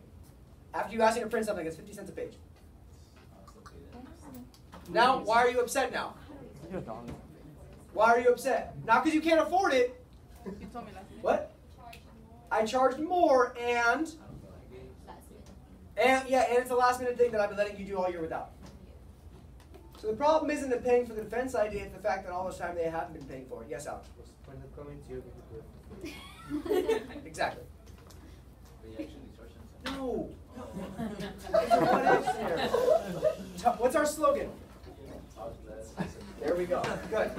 after you ask me to print something, it's 50 cents a page. Now, why are you upset now? Why are you upset? Not because you can't afford it. You told me last night. What? I charged more, and yeah, and it's a last minute thing that I've been letting you do all year without. So the problem isn't the paying for the defense idea, it's the fact that all this time they haven't been paying for it. Yes, Alex? when they're coming to you, we can do it. Exactly. They actually charge them. No. What's our slogan? There we go. Good.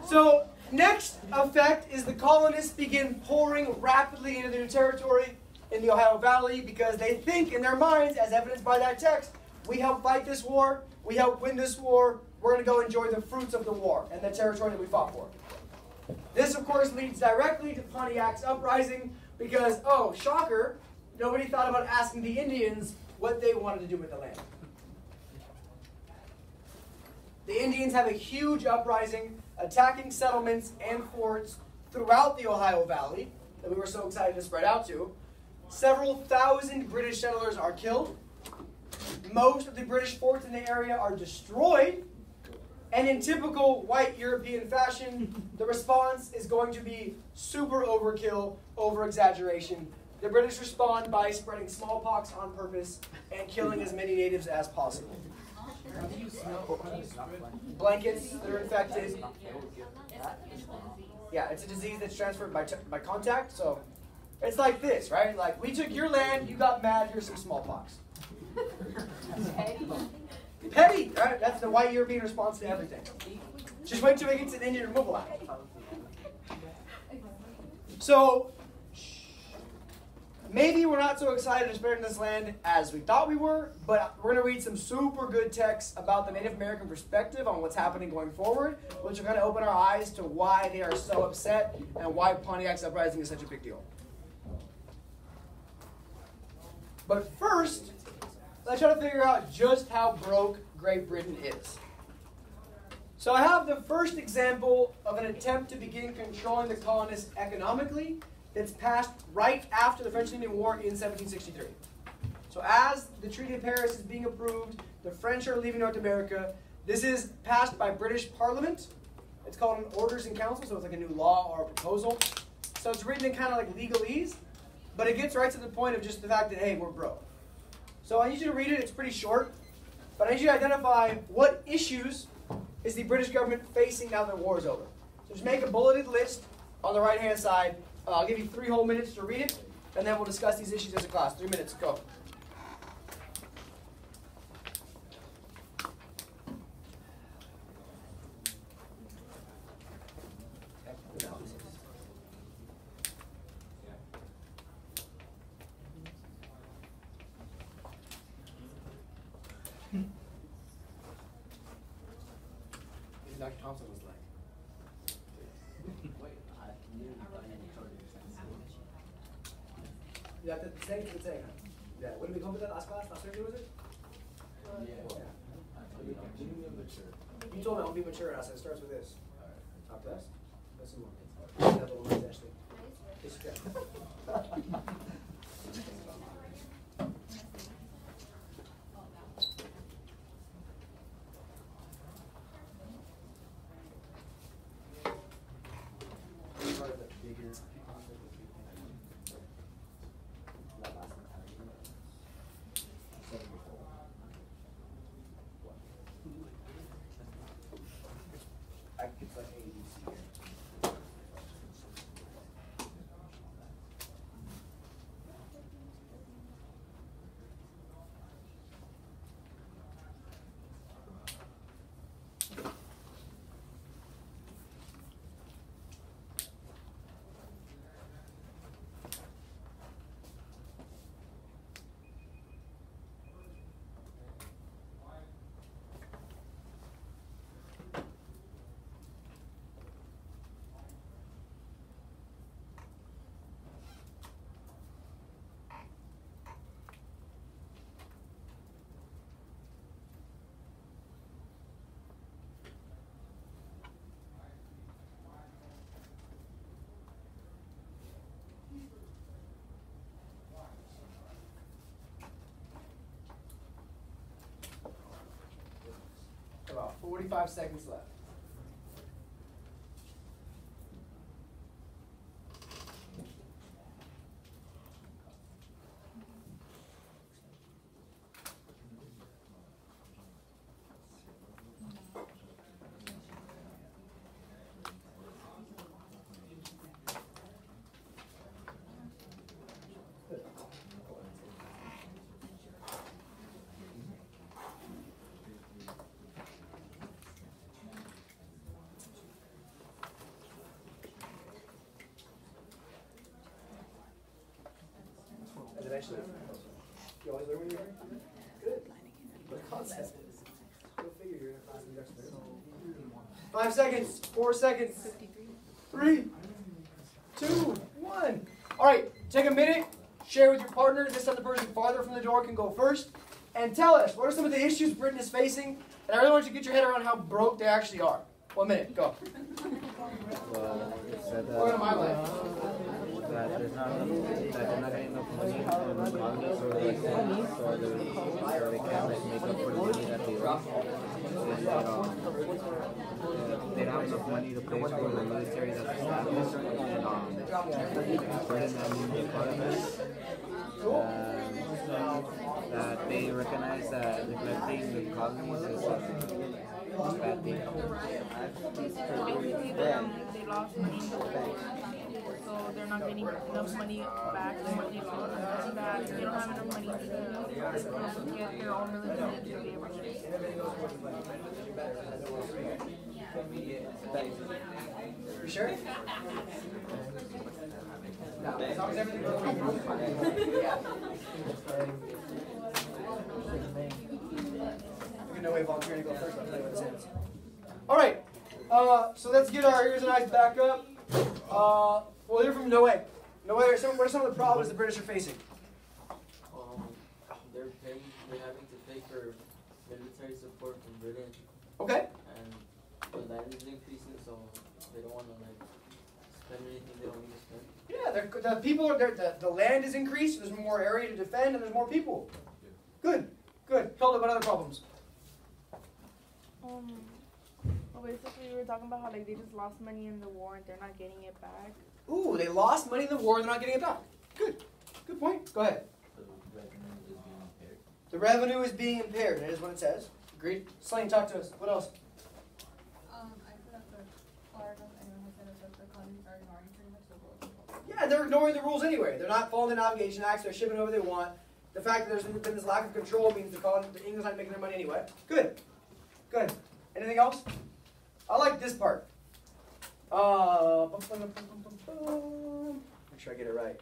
So, next effect is the colonists begin pouring rapidly into the new territory in the Ohio Valley because they think in their minds, as evidenced by that text, we helped fight this war, we helped win this war, we're going to go enjoy the fruits of the war and the territory that we fought for. This, of course, leads directly to Pontiac's uprising because, oh, shocker, nobody thought about asking the Indians what they wanted to do with the land. The Indians have a huge uprising, attacking settlements and forts throughout the Ohio Valley that we were so excited to spread out to. Several thousand British settlers are killed. Most of the British forts in the area are destroyed. And in typical white European fashion, the response is going to be super overkill, over-exaggeration. The British respond by spreading smallpox on purpose and killing as many natives as possible. Blankets that are infected. Yeah, it's a disease that's transferred by contact. So it's like this, right? Like, we took your land, you got mad, here's some smallpox. Petty, right? That's the white European response to everything. Just wait till we get to the Indian Removal Act. So, maybe we're not so excited to spread this land as we thought we were, but we're going to read some super good texts about the Native American perspective on what's happening going forward, which are going to open our eyes to why they are so upset and why Pontiac's uprising is such a big deal. But first, let's try to figure out just how broke Great Britain is. So I have the first example of an attempt to begin controlling the colonists economically that's passed right after the French-Indian War in 1763. So as the Treaty of Paris is being approved, the French are leaving North America. This is passed by British Parliament. It's called an Orders in Council, so it's like a new law or a proposal. So it's written in kind of like legalese, but it gets right to the point of just the fact that, hey, we're broke. So I need you to read it. It's pretty short. But I need you to identify what issues is the British government facing now that the war is over. So just make a bulleted list on the right-hand side. I'll give you 3 whole minutes to read it, and then we'll discuss these issues as a class. 3 minutes, go. Dr. Thompson was like. Yeah, the second. Yeah, what did we come with that last class? Last Thursday, was it? Yeah. You told me I'll be mature, and I said it starts with this. Top test. Let's move on. That little noise, Ashley. Yes, you can. About 45 seconds left. Actually, you always learn when you're here? Good. What concept is? Go figure you're in a class in Jackson. 5 seconds, 4 seconds, 3, 2, 1. All right, take a minute, share with your partner. This time the person farther from the door can go first. And tell us, what are some of the issues Britain is facing? And I really want you to get your head around how broke they actually are. 1 minute, go. Well, it said Welcome to my life. that they're not getting enough money from the colonies or the so they can't like make up for the money that they lost. they don't have enough money to pay for the military that's established, and Britain and the Parliament, that they recognize that neglecting the colonies is a bad thing. Basically, they lost money in the war, so they're not getting enough money back from what they lost. And that they don't have enough money to get their own military to be able to. You sure? No, as long as everything goes yeah. No way volunteering to go first, I'll tell you what it says. All right, so let's get our ears and eyes back up. We'll hear from Noe. Noe, what are some of the problems the British are facing? They're having to pay for military support from Britain. Okay. And the land is increasing, so they don't want to spend anything they don't need to spend. Yeah, the people are there. The land is increased. There's more area to defend, and there's more people. Good, good. Tell them about other problems. Well, basically, we were talking about how they just lost money in the war and they're not getting it back. Ooh, they lost money in the war and they're not getting it back. Good, good point. Go ahead. The revenue is being impaired. That is what it says. Agreed. Slane, talk to us. What else? I feel like the part of anyone who said that the colonies are ignoring pretty much the rules. Yeah, they're ignoring the rules anyway. They're not following the navigation acts. They're shipping whoever they want. The fact that there's been this lack of control means the English aren't making their money anyway. Good, good. Anything else? I like this part. Make sure I get it right.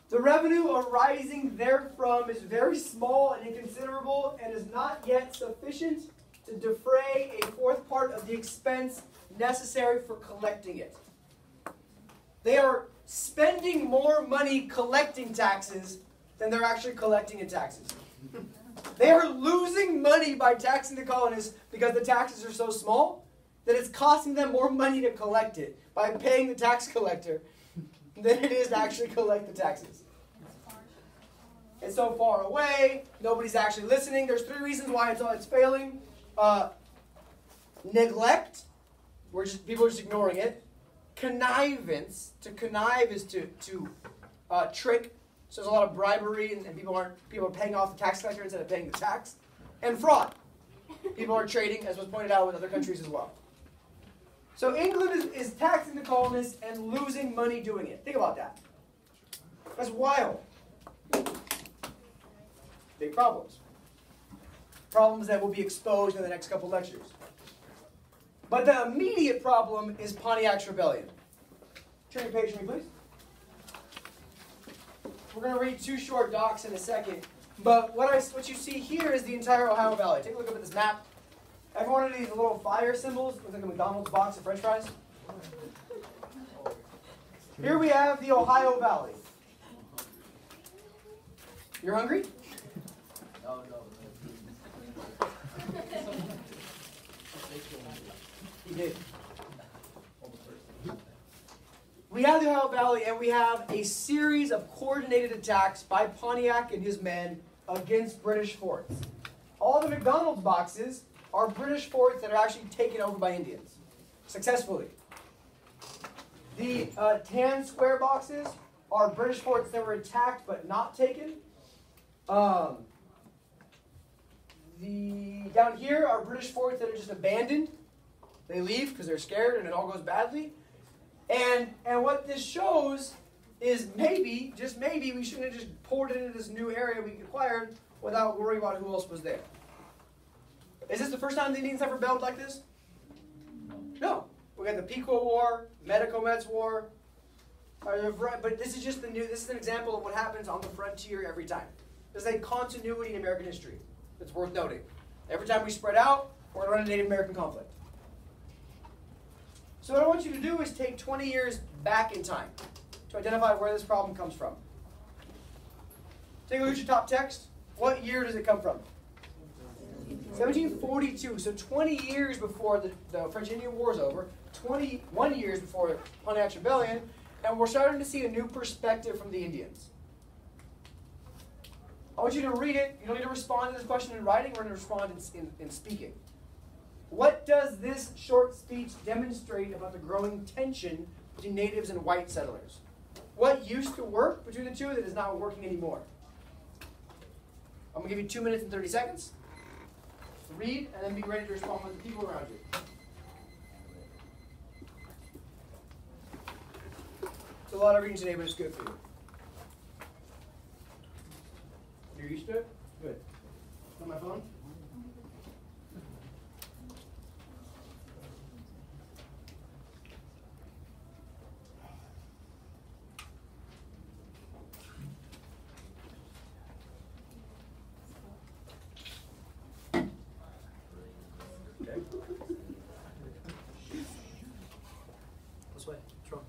The revenue arising therefrom is very small and inconsiderable and is not yet sufficient to defray a fourth part of the expense necessary for collecting it. They are spending more money collecting taxes than they're actually collecting in taxes. They are losing money by taxing the colonists because the taxes are so small that it's costing them more money to collect it by paying the tax collector than it is to actually collect the taxes. It's so far away, nobody's actually listening. There's 3 reasons why it's failing. Neglect, people are just ignoring it. Connivance, to connive is to trick. So there's a lot of bribery, and people are paying off the tax collector instead of paying the tax. And fraud. People are trading, as was pointed out with other countries as well. So England is taxing the colonists and losing money doing it. Think about that. That's wild. Big problems. Problems that will be exposed in the next couple lectures. But the immediate problem is Pontiacs Rebellion. Turn your page for me, please. We're going to read 2 short docs in a second. But what you see here is the entire Ohio Valley. Take a look up at this map. Every one of these little fire symbols looks like a McDonald's box of French fries. Here we have the Ohio Valley. You're hungry? No. He did. We have the Ohio Valley, and we have a series of coordinated attacks by Pontiac and his men against British forts. All the McDonald's boxes are British forts that are actually taken over by Indians, successfully. The tan square boxes are British forts that were attacked but not taken. Down here are British forts that are just abandoned. They leave because they're scared and it all goes badly. And what this shows is maybe, just maybe, we shouldn't have just poured it into this new area we acquired without worrying about who else was there. Is this the first time the Indians have rebelled like this? No. We got the Pequot War, Medico-Mets War. But this is just this is an example of what happens on the frontier every time. There's a continuity in American history that's worth noting. Every time we spread out, we're going to run a Native American conflict. So what I want you to do is take 20 years back in time to identify where this problem comes from. Take a look at your top text. What year does it come from? 1742. So 20 years before the French Indian War is over, 21 years before Pontiacs Rebellion, and we're starting to see a new perspective from the Indians. I want you to read it. You don't need to respond to this question in writing. We're going to respond in speaking. What does this short speech demonstrate about the growing tension between natives and white settlers? What used to work between the two that is not working anymore? I'm going to give you 2 minutes and 30 seconds to read and then be ready to respond with the people around you. It's a lot of reading today, but it's good for you. You're used to it? Good. On my phone? Okay. This way. What's wrong?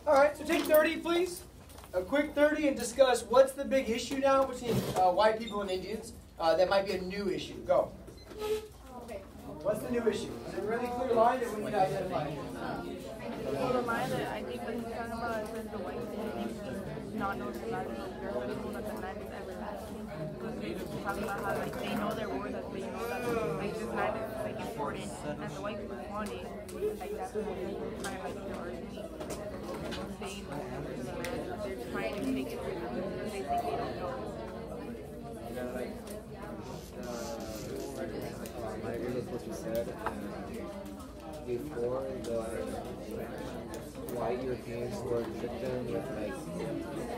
All right, so take 30, please. A quick 30 and discuss what's the big issue now between white people and Indians. That might be a new issue. Go. Okay. What's the new issue? Is it a really clear line that we need to identify? Well, the line that I think what he's talking about is that the white people need to not know the value of their people, that the land is everlasting. Because they just talk about how like they know their worth, that they know that like this land is like important, and the white people want it. Like that's what they're trying to like argument. They know the land, they're trying to take it from them because they think they don't know. I agree with what you said. Before the white Europeans were tricked with like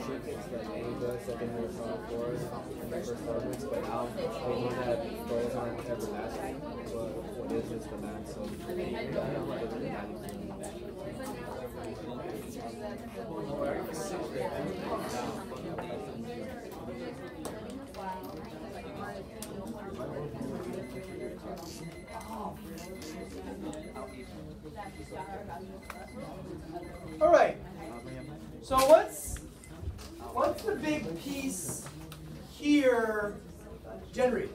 trinkets like any goods that they never saw before in their first settlements, but now they know that those aren't everlasting, but what is the land, so they don't have the value to them. All right. So what's the big piece here, Jenry?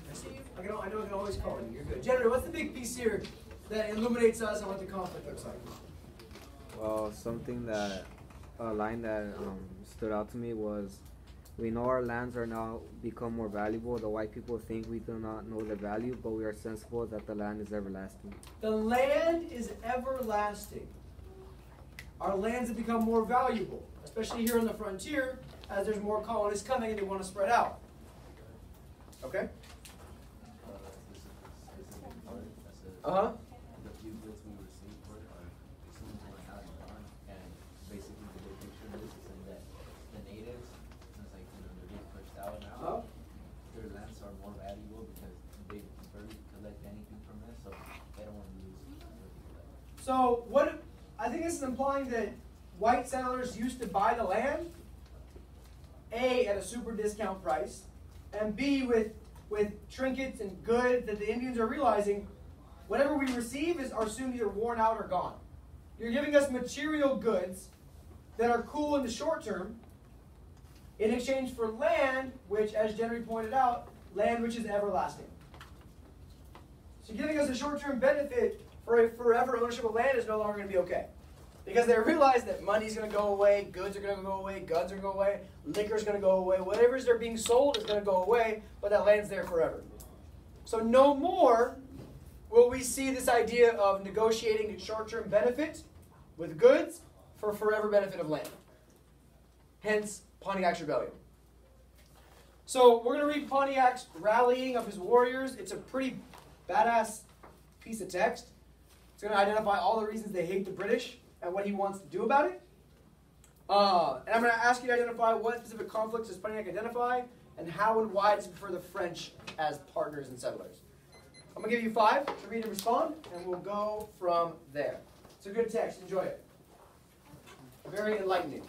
I see you. I know I can always call you. You're good. Jenry, what's the big piece here that illuminates us and what the conflict looks like? Well, a line that stood out to me was, we know our lands are now become more valuable. The white people think we do not know the value, but we are sensible that the land is everlasting. The land is everlasting. Our lands have become more valuable, especially here on the frontier, as there's more colonists coming and they want to spread out. Okay? Uh-huh. The few goods we received for it are some were not gone, and basically the big picture of this is saying that the natives, it's like, they're being pushed out now. Their lands are more valuable because they barely collect anything from it, so they don't want to lose what they collect. So I think this is implying that white settlers used to buy the land, A, at a super discount price, and B, with trinkets and goods that the Indians are realizing, whatever we receive are soon either worn out or gone. You're giving us material goods that are cool in the short term in exchange for land, which, as Jenry pointed out, land which is everlasting. So giving us a short-term benefit for a forever ownership of land is no longer going to be okay. Because they realize that money's going to go away, goods are going to go away, guns are going to go away, liquor's going to go away, whatever's they're being sold is going to go away, but that land's there forever. So no more will we see this idea of negotiating short-term benefit with goods for forever benefit of land. Hence, Pontiacs Rebellion. So we're going to read Pontiac's rallying of his warriors. It's a pretty badass piece of text. It's going to identify all the reasons they hate the British and what he wants to do about it. And I'm going to ask you to identify what specific conflicts does Pontiac identify and how and why does he prefer the French as partners and settlers. I'm going to give you 5 to read and respond, and we'll go from there. It's a good text. Enjoy it. Very enlightening.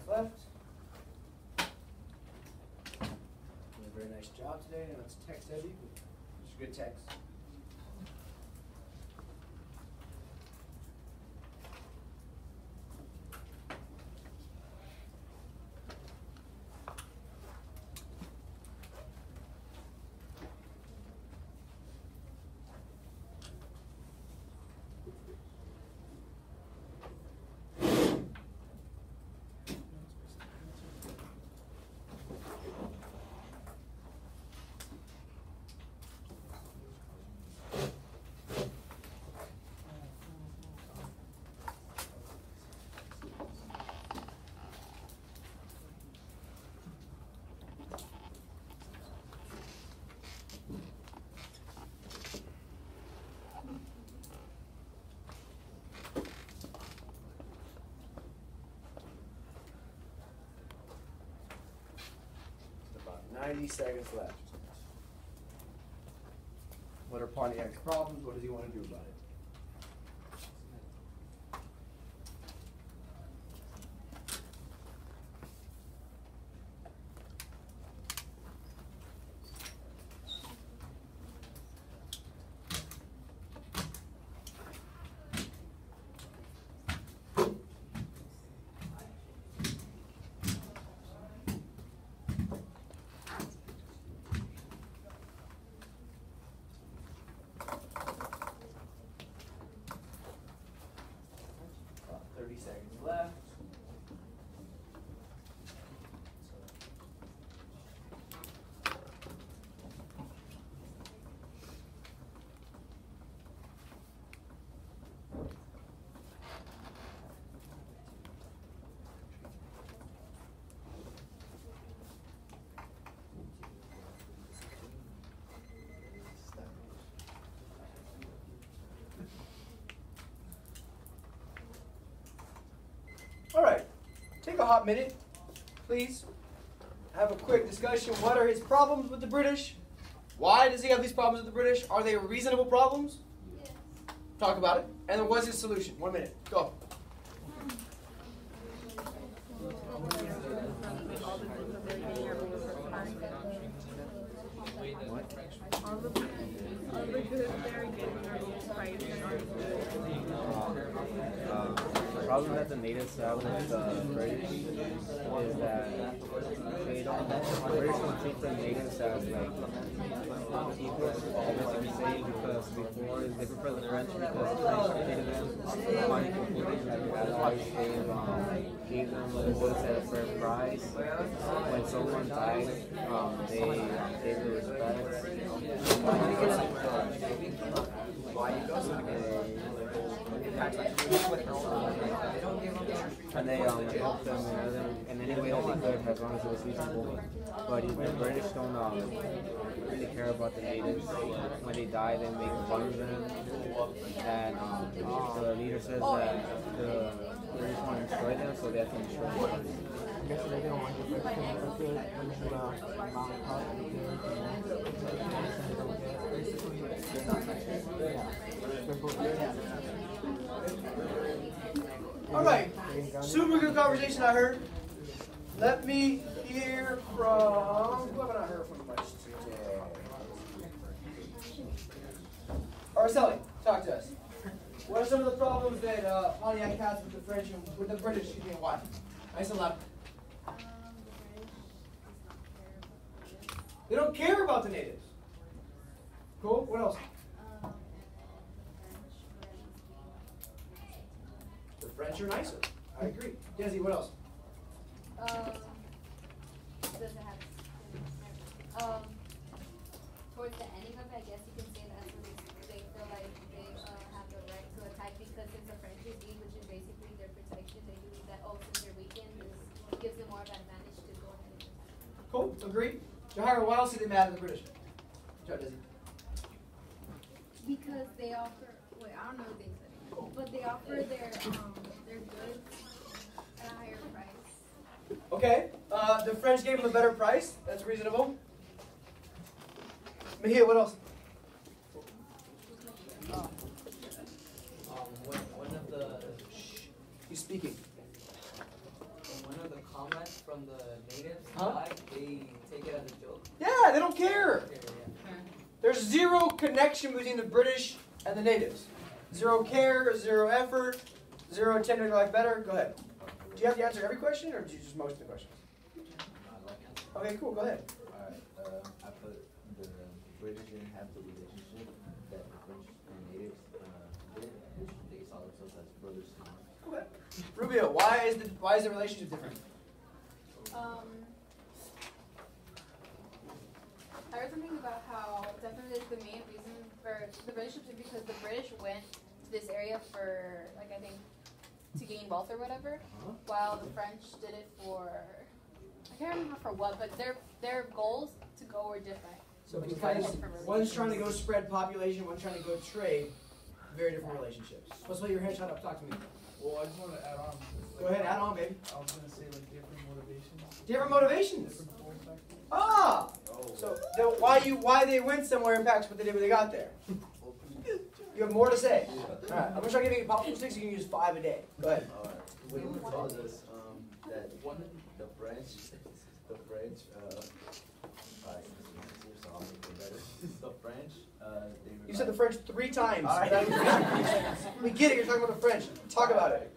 Left. Doing a very nice job today. I know it's text heavy, but it's good text. About 90 seconds left. What are Pontiac's problems? What does he want to do about it? take a hot minute, please. Have a quick discussion. What are his problems with the British? Why does he have these problems with the British? Are they reasonable problems? Yes. Talk about it. And then what's his solution? 1 minute. Go. All the goods they're getting are overpriced and aren't good. The problem that the natives have with the British is that they don't, the British don't treat the natives as like people, I guess you could say, because before they prefer the French because the French treated them money completely like allies. They gave them the goods at a fair price. When someone died, they gave the respect. And they helped them in any way that they could, as long as it was reasonable. But the British don't really care about the natives. When they die, they make fun of them. And the leader says that the British want to destroy them, so they have to destroy them. All right. Super good conversation I heard. Let me hear from... Who have I not heard from much today? Araceli, talk to us. What are some of the problems that Pontiac has with the French and with the British? Excuse me, why? Nice and loud. They don't care about the natives. Cool. What else? The French are nicer. I agree. Desi, what else? Does it have towards the ending of it, I guess you can say that's when they feel like they have the right to attack because since the French is weak, which is basically their protection, they believe that since they're weakened, this gives them more of an advantage to go ahead and attack. Cool. Agree. Jahira, why else are they mad at the British? Desi. Because they offer. Wait, I don't know what they said, but they offer their goods at a higher price. Okay. The French gave them a better price. That's reasonable. Mejia, what else? One of the He's speaking. one of the comments from the natives, Huh? they take it as a joke. Yeah, they don't care. Yeah. There's zero connection between the British and the natives. Zero care, zero effort, zero attempt to make life better. Go ahead. Do you have to answer every question, or do you just most of the questions? Okay, cool. Go ahead. Alright, I put the British didn't have the relationship that the French and natives did, which they saw themselves as brothers. Okay. Rubio, why is the relationship different? I heard something about how definitely the main reason for the relationship is because the British went to this area for, like, I think, to gain wealth or whatever, while the French did it for, I can't remember for what, but their goals to go were different. So because one's trying to go spread population, one's trying to go trade, very different relationships. What's your hand shot up? Talk to me. Well, I just want to add on. Go ahead, add on, baby. I was going to say, like, different motivations. Different motivations. Different form factors. Ah! So why they went somewhere impacts what they did when they got there. You have more to say. All right, I'm going to try giving you popcorn sticks. You can use 5 a day. Go ahead. When he told us that the French, so I'll make it better. The French, they You said the French 3 times. We get it. You're talking about the French. Talk about it.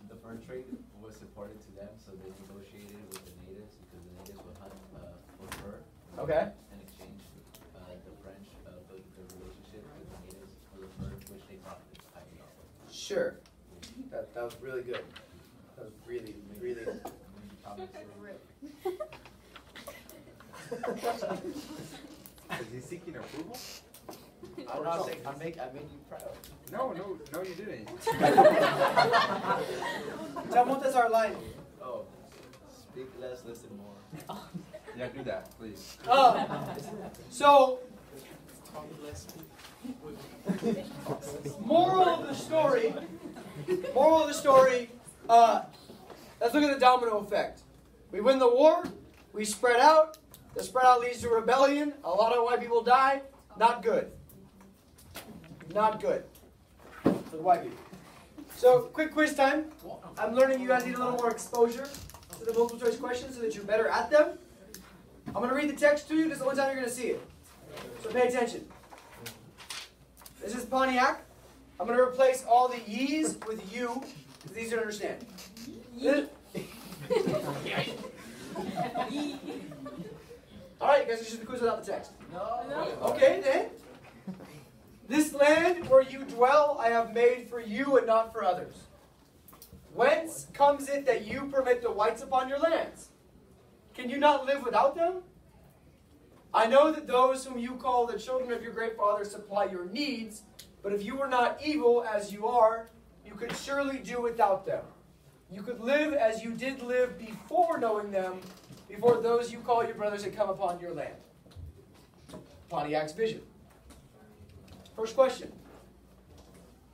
The fur trade was supported to them, so they negotiated with the natives because the natives would hunt for fur. Okay. In exchange, the French built their relationship with the natives for the fur, which they profited highly off of. Sure. That was really good. That was really, really. Is he seeking approval? I'm not saying. I made you proud. No, you didn't. Tamontes our line. Oh, speak less, listen more. Yeah, do that, please. So, moral of the story, Let's look at the domino effect. We win the war. We spread out. The spread out leads to a rebellion. A lot of white people die. Not good. Not good for the white people. So, quick quiz time. I'm learning you guys need a little more exposure to the multiple choice questions so that you're better at them. I'm going to read the text to you. This is the only time you're going to see it. So pay attention. This is Pontiac. I'm going to replace all the ye's with you. It's easier to understand. Alright, you guys are just the quiz without the text. No. Okay, then. This land where you dwell I have made for you and not for others. Whence comes it that you permit the whites upon your lands? Can you not live without them? I know that those whom you call the children of your great father supply your needs, but if you were not evil as you are, you could surely do without them. You could live as you did live before knowing them, before those you call your brothers had come upon your land. Pontiac's Vision. First question.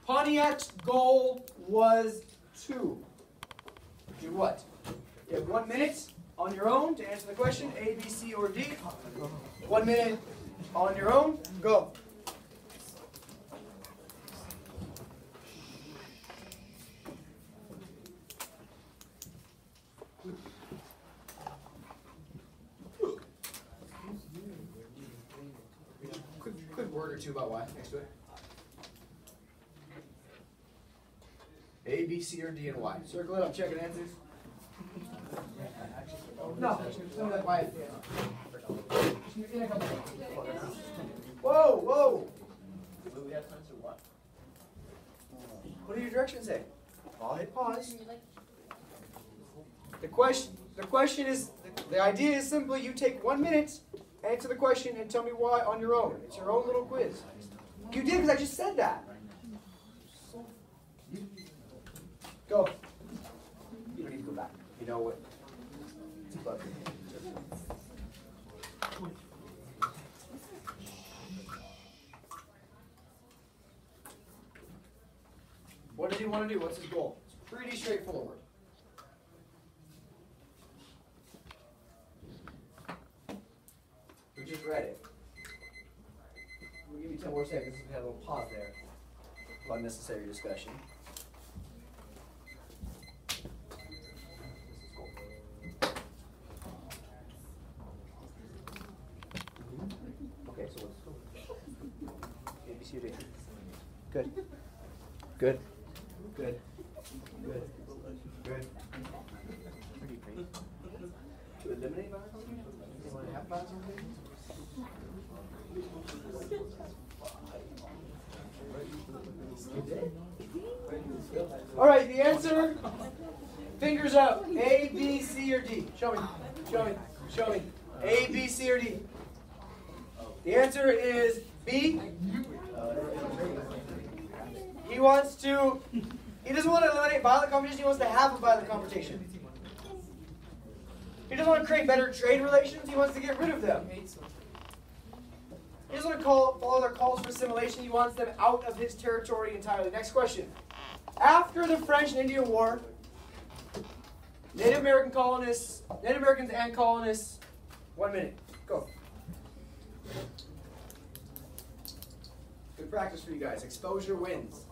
Pontiac's goal was to do what? You have 1 minute on your own to answer the question, A, B, C, or D. 1 minute on your own. Go. Quick word or two about why next to it. A, B, C, or D, and Y. Circle it. I'm checking answers. No, some of that Y. Whoa, whoa. Will we have time to what? What do your directions say? I'll hit pause. The question is, the idea is simply you take 1 minute, answer the question, and tell me why on your own. It's your own little quiz. You did because I just said that. Go. You don't need to go back. You know what? It's a bug. What does he want to do? What's his goal? It's pretty straightforward. We just read it. We'll give you 10 more seconds. We had a little pause there. Unnecessary discussion. Okay, so what's A, B, C, or D? Good. Good. Good. Good. Good. To eliminate violence? You want to have violence? All right, the answer, fingers up. A, B, C, or D. Show me. Show me. Show me. A, B, C, or D. The answer is B. He doesn't want to eliminate violent confrontation, he wants to have a violent confrontation. He doesn't want to create better trade relations, he wants to get rid of them. He doesn't want to follow their calls for assimilation, he wants them out of his territory entirely. Next question. After the French and Indian War, Native Americans and colonists, 1 minute, go. Good practice for you guys. Exposure wins.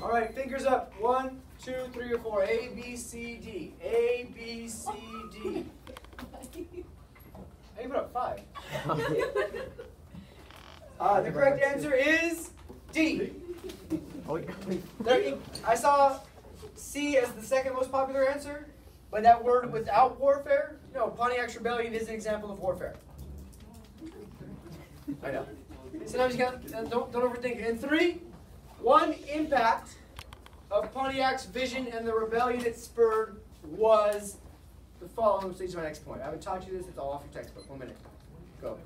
All right, fingers up. 1, 2, 3, or 4. A, B, C, D. A, B, C, D. Hey, you put up 5. The correct answer is D. I saw C as the second most popular answer, but that word without warfare, no, Pontiacs Rebellion is an example of warfare. I know. Sometimes you can't, don't overthink it. And 3, one impact of Pontiac's vision and the rebellion it spurred was the following, which leads to my next point. I haven't taught you this, it's all off your textbook. 1 minute. Go.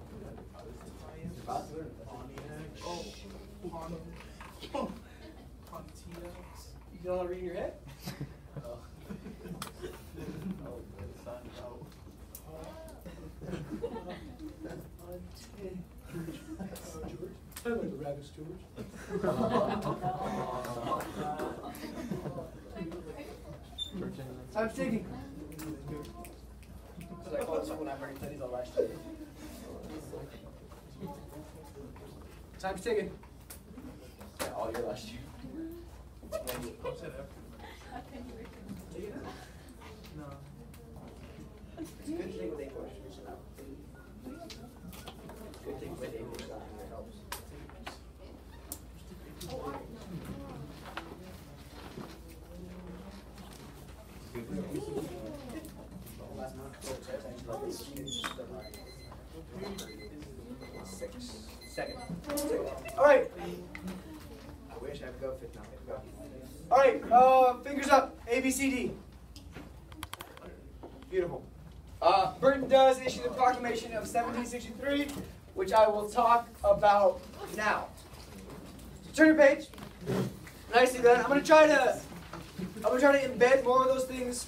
You can only read in your head? I like the rabbit stewards. Time's ticking. Because I called someone I've already studied all last year. Time's ticking. Yeah, all year last year. No. It's a good thing with 8 questions. Good thing with 8 questions. It helps. Second. All right. I wish I would go fit now. Go. All right. Fingers up. A, B, C, D. Beautiful. Britain does issue the Proclamation of 1763, which I will talk about now. Turn your page. Nicely done. I'm gonna try to embed more of those things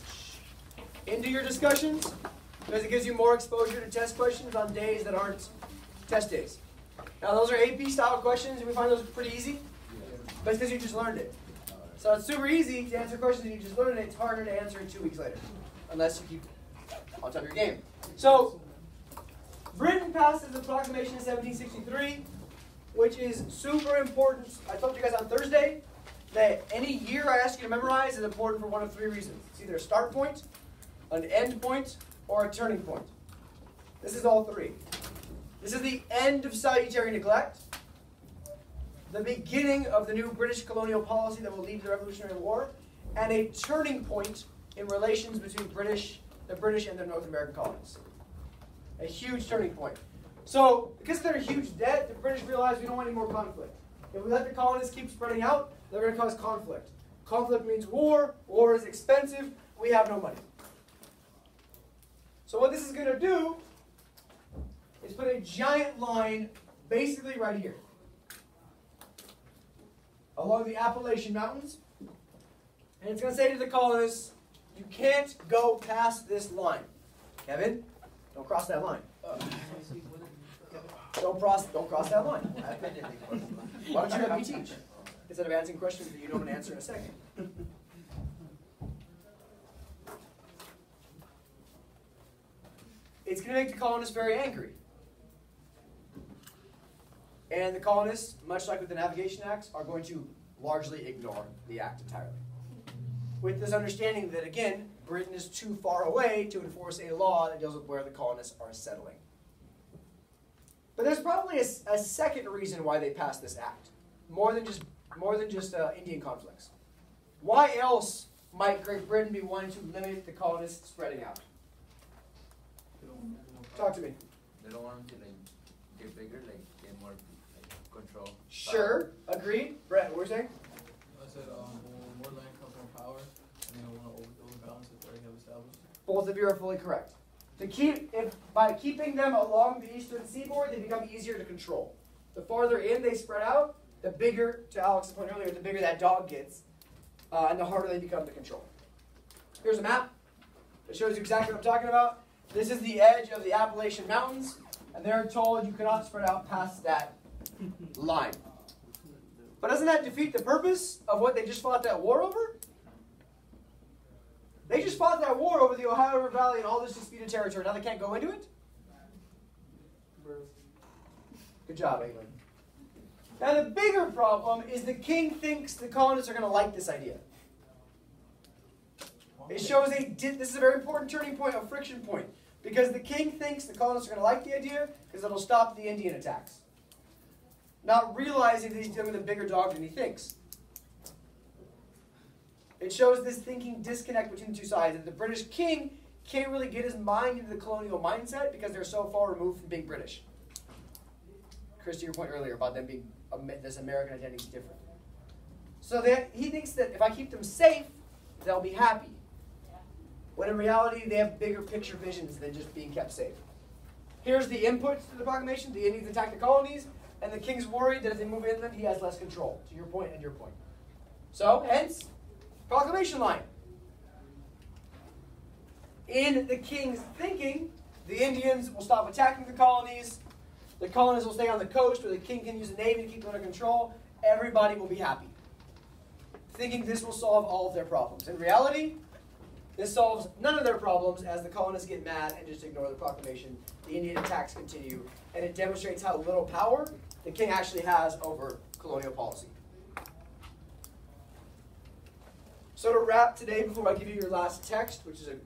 into your discussions because it gives you more exposure to test questions on days that aren't test days. Now those are AP style questions, and we find those pretty easy, but it's because you just learned it. So it's super easy to answer questions and you just learned it. It's harder to answer it 2 weeks later, unless you keep on top of your game. So Britain passes the Proclamation of 1763, which is super important. I told you guys on Thursday that any year I ask you to memorize is important for one of 3 reasons. It's either a start point, an end point, or a turning point. This is all 3. This is the end of salutary neglect, the beginning of the new British colonial policy that will lead to the Revolutionary War, and a turning point in relations between the British and their North American colonies. A huge turning point. So, because they're in huge debt, the British realize we don't want any more conflict. If we let the colonists keep spreading out, they're going to cause conflict. Conflict means war. War is expensive. We have no money. So what this is going to do is put a giant line basically right here along the Appalachian Mountains. And it's going to say to the colonists, you can't go past this line. Kevin, don't cross that line. Don't cross that line. Why don't you let me teach? Instead of answering questions that you know I'm going to answer in a second. It's going to make the colonists very angry. And the colonists, much like with the Navigation Acts, are going to largely ignore the act entirely. With this understanding that, again, Britain is too far away to enforce a law that deals with where the colonists are settling. But there's probably a second reason why they passed this act, more than just Indian conflicts. Why else might Great Britain be wanting to limit the colonists spreading out? Talk to me. They don't want them to get bigger, get more control. Sure, agreed. Brett, what were you saying? I said more land comes from power, and they don't want to overbalance it they already have established. Both of you are fully correct. By keeping them along the eastern seaboard, they become easier to control. The farther in they spread out, the bigger, to Alex's point earlier, the bigger that dog gets, and the harder they become to control. Here's a map that shows you exactly what I'm talking about. This is the edge of the Appalachian Mountains, and they're told you cannot spread out past that line. But doesn't that defeat the purpose of what they just fought that war over? They just fought that war over the Ohio River Valley and all this disputed territory. Now they can't go into it? Good job, England. Now the bigger problem is the king thinks the colonists are going to like this idea. It shows this is a very important turning point, a friction point. Because the king thinks the colonists are going to like the idea because it'll stop the Indian attacks. Not realizing that he's dealing with a bigger dog than he thinks. It shows this thinking disconnect between the two sides. That the British king can't really get his mind into the colonial mindset because they're so far removed from being British. Chris, to your point earlier about them being, this American identity is different. So he thinks that if I keep them safe, they'll be happy. When in reality, they have bigger picture visions than just being kept safe. Here's the input to the proclamation. The Indians attack the colonies, and the king's worried that if they move inland, he has less control. To your point and your point. So, hence, proclamation line. In the king's thinking, the Indians will stop attacking the colonies. The colonists will stay on the coast where the king can use the navy to keep them under control. Everybody will be happy. Thinking this will solve all of their problems. In reality, this solves none of their problems as the colonists get mad and just ignore the proclamation. The Indian attacks continue, and it demonstrates how little power the king actually has over colonial policy. So to wrap today, before I give you your last text, which is a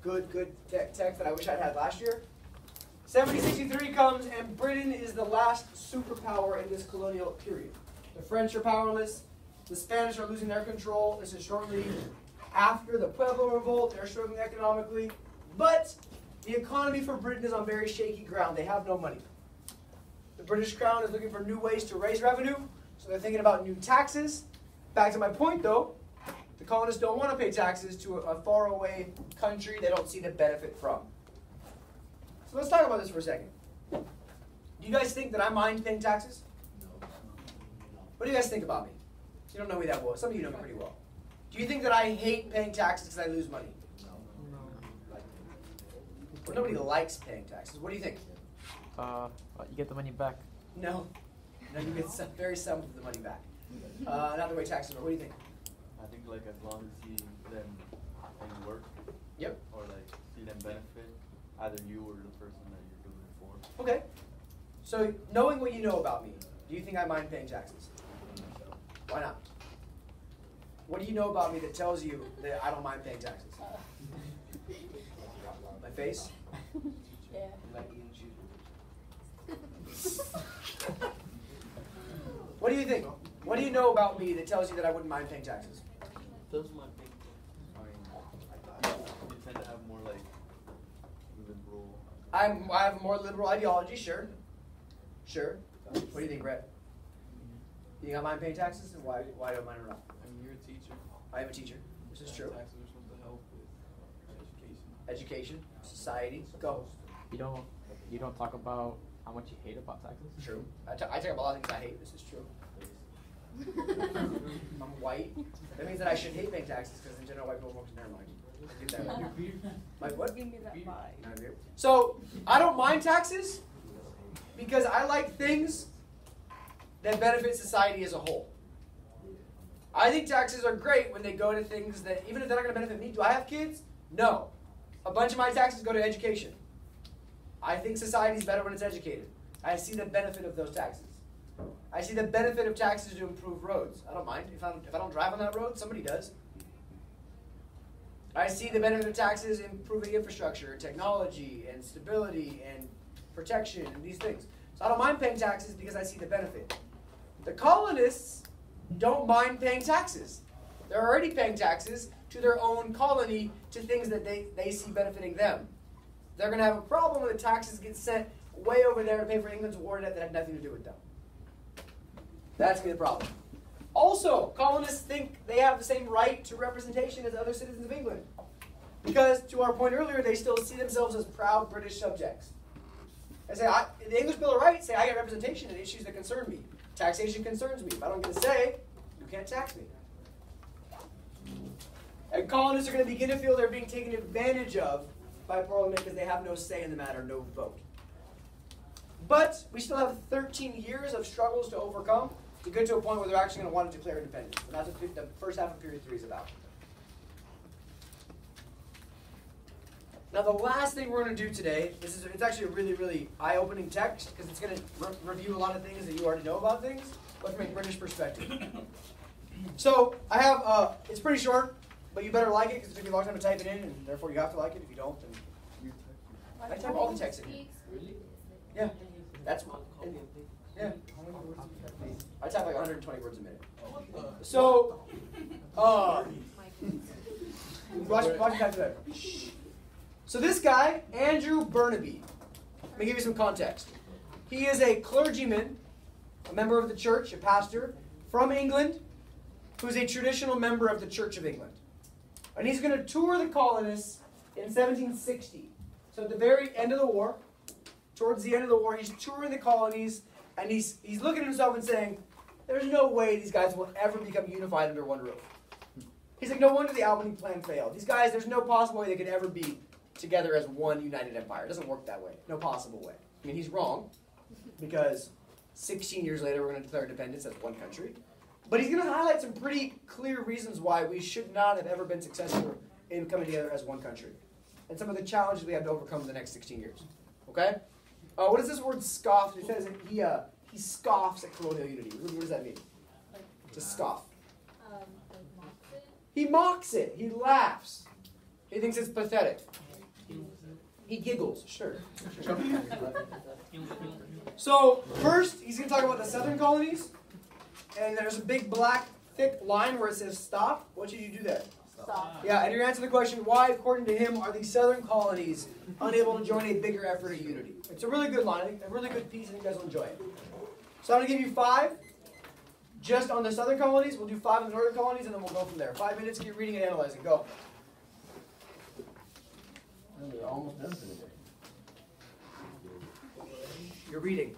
good text that I wish I'd had last year, 1763 comes, and Britain is the last superpower in this colonial period. The French are powerless. The Spanish are losing their control. This is shortly after the Pueblo Revolt. They're struggling economically. But the economy for Britain is on very shaky ground. They have no money. The British Crown is looking for new ways to raise revenue, so they're thinking about new taxes. Back to my point, though, the colonists don't want to pay taxes to a faraway country they don't see the benefit from. So let's talk about this for a second. Do you guys think that I mind paying taxes? No. What do you guys think about me? You don't know me that well. Some of you know me pretty well. Do you think that I hate paying taxes because I lose money? No. Well, nobody likes paying taxes. What do you think? You get the money back. No. No, you get some of the money back. Not the way taxes are. What do you think? I think like as long as you see them in work. Yep. Or like see them benefit, either you or the person that you're doing it for. Okay. So knowing what you know about me, do you think I mind paying taxes? Why not? What do you know about me that tells you that I don't mind paying taxes? My face? Yeah. What do you think? What do you know about me that tells you that I wouldn't mind paying taxes? Those might be. You tend to have more like liberal. I have a more liberal ideology, sure. Sure. What do you think, Brett? You think I mind paying taxes? And why do I mind or not? I mean, you're a teacher. I am a teacher. This is true. Taxes are supposed to help with education. Education, society, go. You don't talk about how much you hate about taxes? True. I talk about a lot of things I hate. This is true. I'm white. That means that I should hate paying taxes because in general white people won't. Never mind. Get that. My what? Give me that vibe. So I don't mind taxes because I like things that benefit society as a whole. I think taxes are great when they go to things that, even if they're not going to benefit me, do I have kids? No. A bunch of my taxes go to education. I think society is better when it's educated. I see the benefit of those taxes. I see the benefit of taxes to improve roads. I don't mind. If I don't drive on that road, somebody does. I see the benefit of taxes improving infrastructure, technology, and stability, and protection, and these things. So I don't mind paying taxes because I see the benefit. The colonists don't mind paying taxes. They're already paying taxes to their own colony to things that they see benefiting them. They're going to have a problem when the taxes get sent way over there to pay for England's war debt that had nothing to do with them. That's going to be the problem. Also, colonists think they have the same right to representation as other citizens of England. Because, to our point earlier, they still see themselves as proud British subjects. They say, the English Bill of Rights say I get representation in issues that concern me. Taxation concerns me. If I don't get a say, you can't tax me. And colonists are going to begin to feel they're being taken advantage of by Parliament because they have no say in the matter, no vote. But we still have 13 years of struggles to overcome to get to a point where they're actually going to want to declare independence. And that's what the first half of period 3 is about. Now the last thing we're going to do today, it's actually a really, really eye-opening text because it's going to review a lot of things that you already know about things, but from a British perspective. So I have, it's pretty short, but you better like it because it took me a long time to type it in, and therefore you have to like it. If you don't, then I type all the text in here. Really? Yeah. That's one. Yeah. I type like 120 words a minute. So, watch that today. So this guy, Andrew Burnaby, let me give you some context. He is a clergyman, a member of the church, a pastor from England, who's a traditional member of the Church of England. And he's going to tour the colonists in 1760. So at the very end of the war, towards the end of the war, he's touring the colonies, and he's looking at himself and saying, there's no way these guys will ever become unified under one roof. He's like, no wonder the Albany plan failed. These guys, there's no possible way they could ever be together as one united empire. It doesn't work that way. No possible way. I mean, he's wrong, because 16 years later, we're going to declare independence as one country. But he's going to highlight some pretty clear reasons why we should not have ever been successful in coming together as one country. And some of the challenges we have to overcome in the next 16 years. Okay? What is this word scoff? It says he scoffs at colonial unity. What does that mean? To scoff. He mocks it. He laughs. He thinks it's pathetic. He giggles. Sure. So, first, he's going to talk about the southern colonies. And there's a big black, thick line where it says stop. What should you do there? Stop. Yeah, and you're answering the question, why, according to him, are these southern colonies unable to join a bigger effort at unity? It's a really good line, a really good piece, and you guys will enjoy it. So I'm going to give you 5 just on the southern colonies. We'll do 5 on the northern colonies, and then we'll go from there. 5 minutes, keep reading and analyzing. Go. We're almost done for the day. You're reading.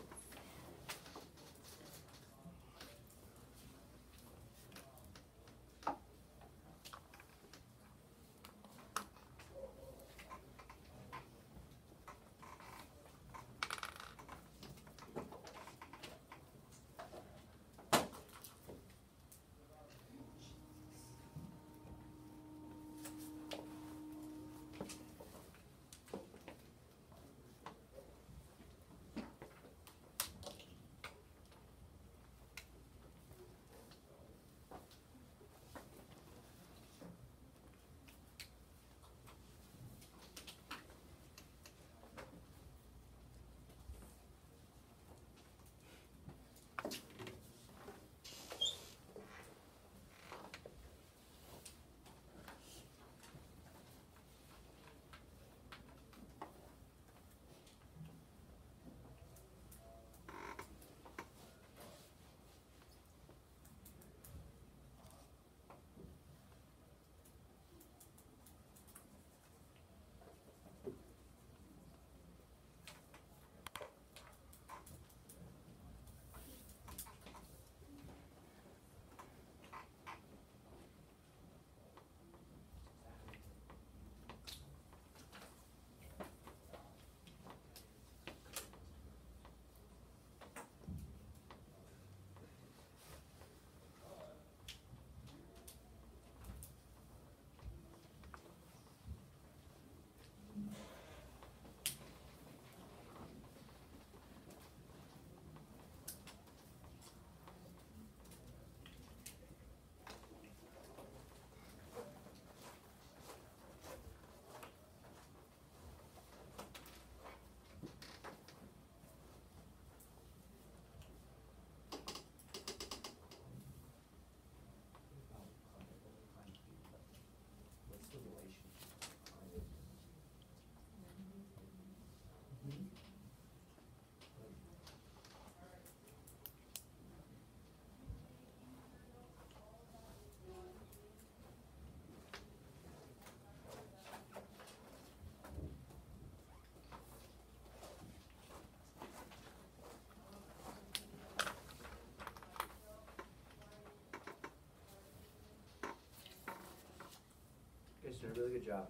You guys did a really good job.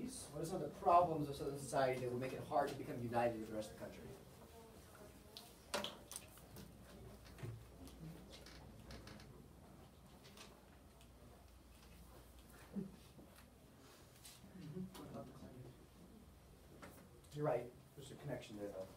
difficulties? What are some of the problems of Southern society that will make it hard to become united with the rest of the country? You're right. There's a connection there, though.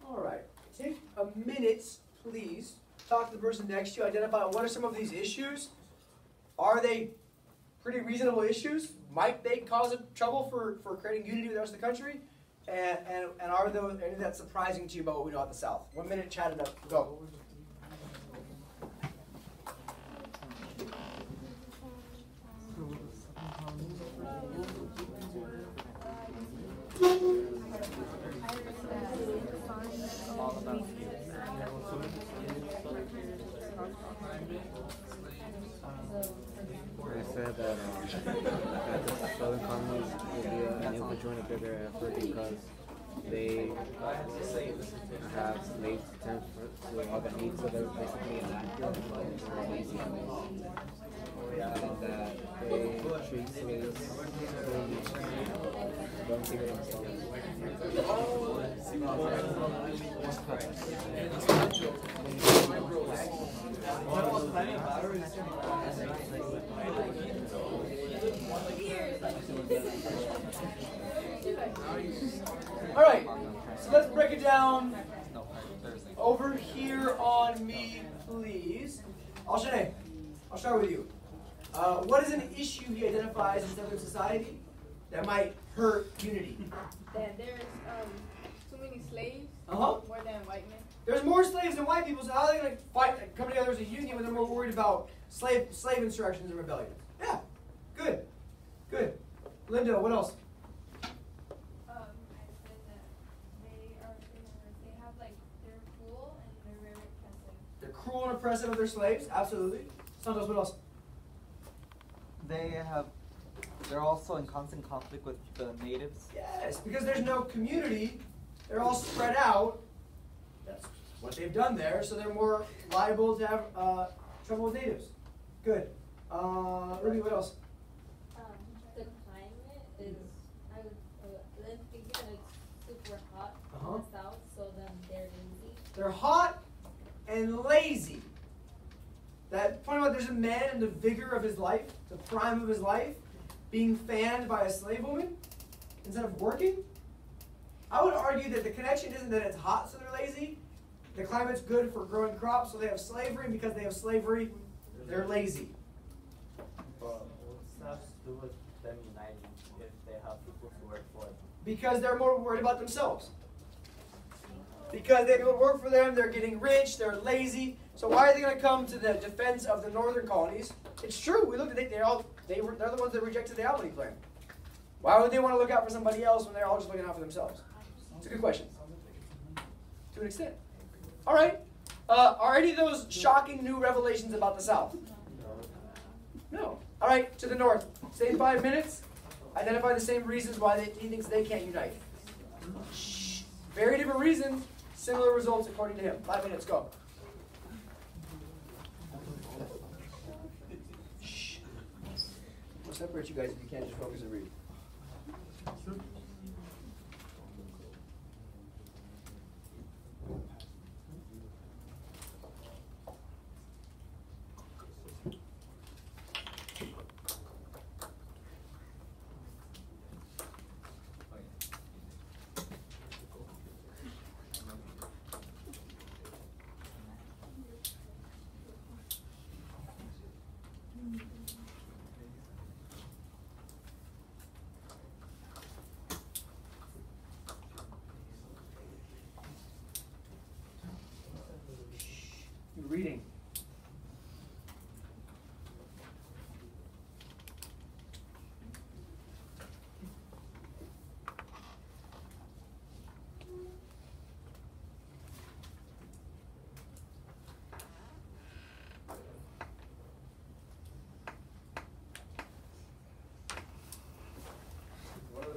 All right. Take a minute, please. Talk to the person next to you. Identify what are some of these issues. Are they pretty reasonable issues? Might they cause trouble for creating unity with the rest of the country? And are those any of that surprising to you about what we know about the South? 1 minute, chat it up. Go. I said that the Southern colonies will be unable to join a bigger effort because they have slaves to tend to all the needs, so they're basically inactive and lazy. And that they treat slaves poorly, don't think of themselves. All right, so let's break it down over here on me, please. Alshane, I'll start with you. What is an issue he identifies in Southern society that might hurt unity? That there's too many slaves, Uh-huh. more than white men. There's more slaves than white people, so how are they going to fight, come together as a union when they're more worried about slave insurrections and rebellion? Yeah, good, good. Linda, what else? I said that they have they're cruel and they're very oppressive. They're cruel and oppressive of their slaves, absolutely. Santos, what else? They're also in constant conflict with the natives. Yes, because there's no community, they're all spread out. That's what they've done there, so they're more liable to have trouble with natives. Good. Ruby, what else? The climate is, I'm thinking that it's super hot in the south, so then they're lazy. They're hot and lazy. That point about there's a man in the vigor of his life, the prime of his life, being fanned by a slave woman instead of working. I would argue that the connection isn't that it's hot so they're lazy. The climate's good for growing crops, so they have slavery, and because they have slavery, they're lazy. But what's that to do with them uniting if they have people to work for them? Because they're more worried about themselves. Because they have people to work for them, they're getting rich, they're lazy. So why are they going to come to the defense of the northern colonies? It's true. We looked at it. They're the ones that rejected the Albany plan. Why would they want to look out for somebody else when they're all just looking out for themselves? It's a good question. To an extent. All right. Are any of those shocking new revelations about the South? No. All right. To the north. Same 5 minutes. Identify the same reasons why he thinks they can't unite. Shh. Very different reasons. Similar results according to him. 5 minutes. Go. Shh. We'll separate you guys if you can't just focus and read.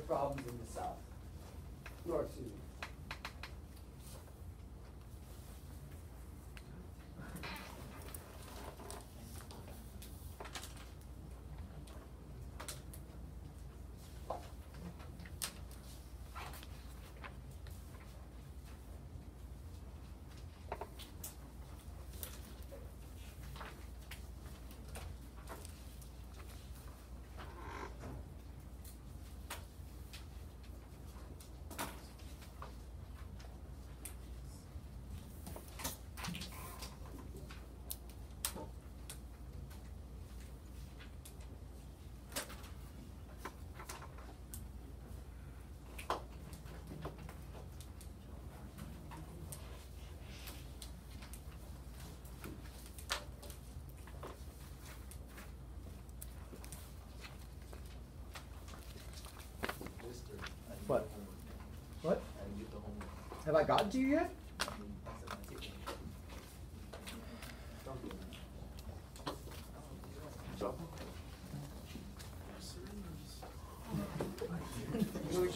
problems in the South. North, excuse me. What? What? Have I gotten to you yet? Your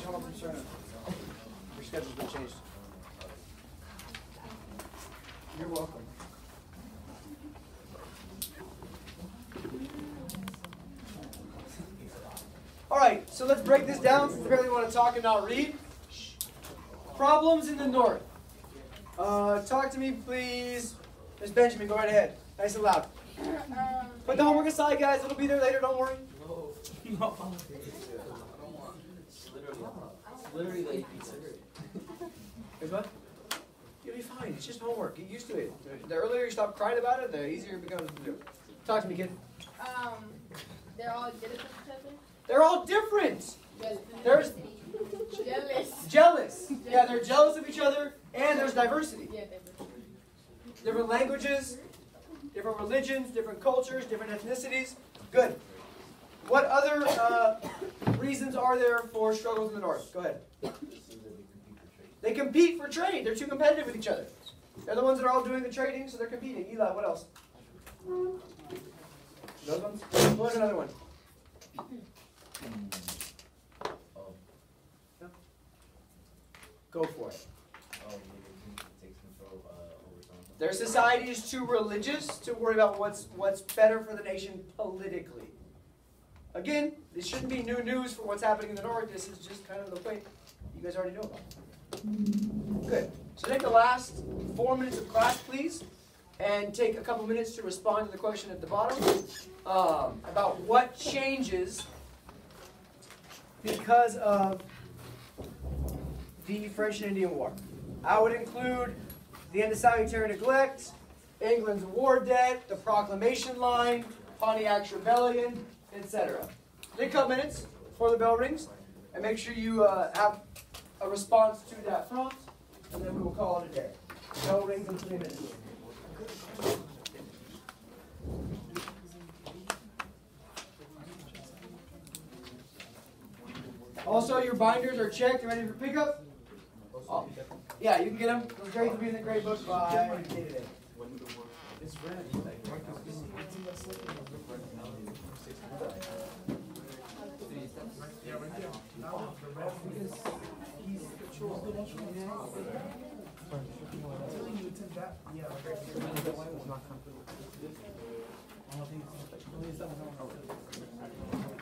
schedule's been changed. You're welcome. All right, so let's break this down since we really want to talk and not read. Problems in the North. Talk to me, please. Miss Benjamin, go right ahead. Nice and loud. Put the homework aside, guys. It'll be there later. Don't worry. No. Literally like pizza. Is what? You'll be fine. It's just homework. Get used to it. The earlier you stop crying about it, the easier it becomes to do. Talk to me, kid. They're all jealous of each other. They're all different. There's Jealous. jealous. Yeah, they're jealous of each other, and there's diversity. Yeah, diversity. Different languages, different religions, different cultures, different ethnicities. Good. What other reasons are there for struggles in the North? Go ahead. They compete for trade. They're too competitive with each other. They're the ones that are all doing the trading, so they're competing. Eli, what else? Those ones? What's another one? Go for it. Their society is too religious to worry about what's better for the nation politically. Again, this shouldn't be new news for what's happening in the North. This is just kind of the way you guys already know about it. Good. So take the last 4 minutes of class, please, and take a couple minutes to respond to the question at the bottom about what changes because of the French and Indian War. I would include the end of Salutary Neglect, England's war debt, the Proclamation line, Pontiacs Rebellion, etc. Take a couple minutes before the bell rings, and make sure you have a response to that prompt, and then we will call it a day. Bell rings in 3 minutes. Also, your binders are checked and ready for pickup. Oh, yeah, you can get them. Those grades will be in the grade book by day today. It's red. Yeah, right there. No, the red because he's controlled. I'm telling you, it's in that. Yeah, right there. The white will not come through. I don't think it's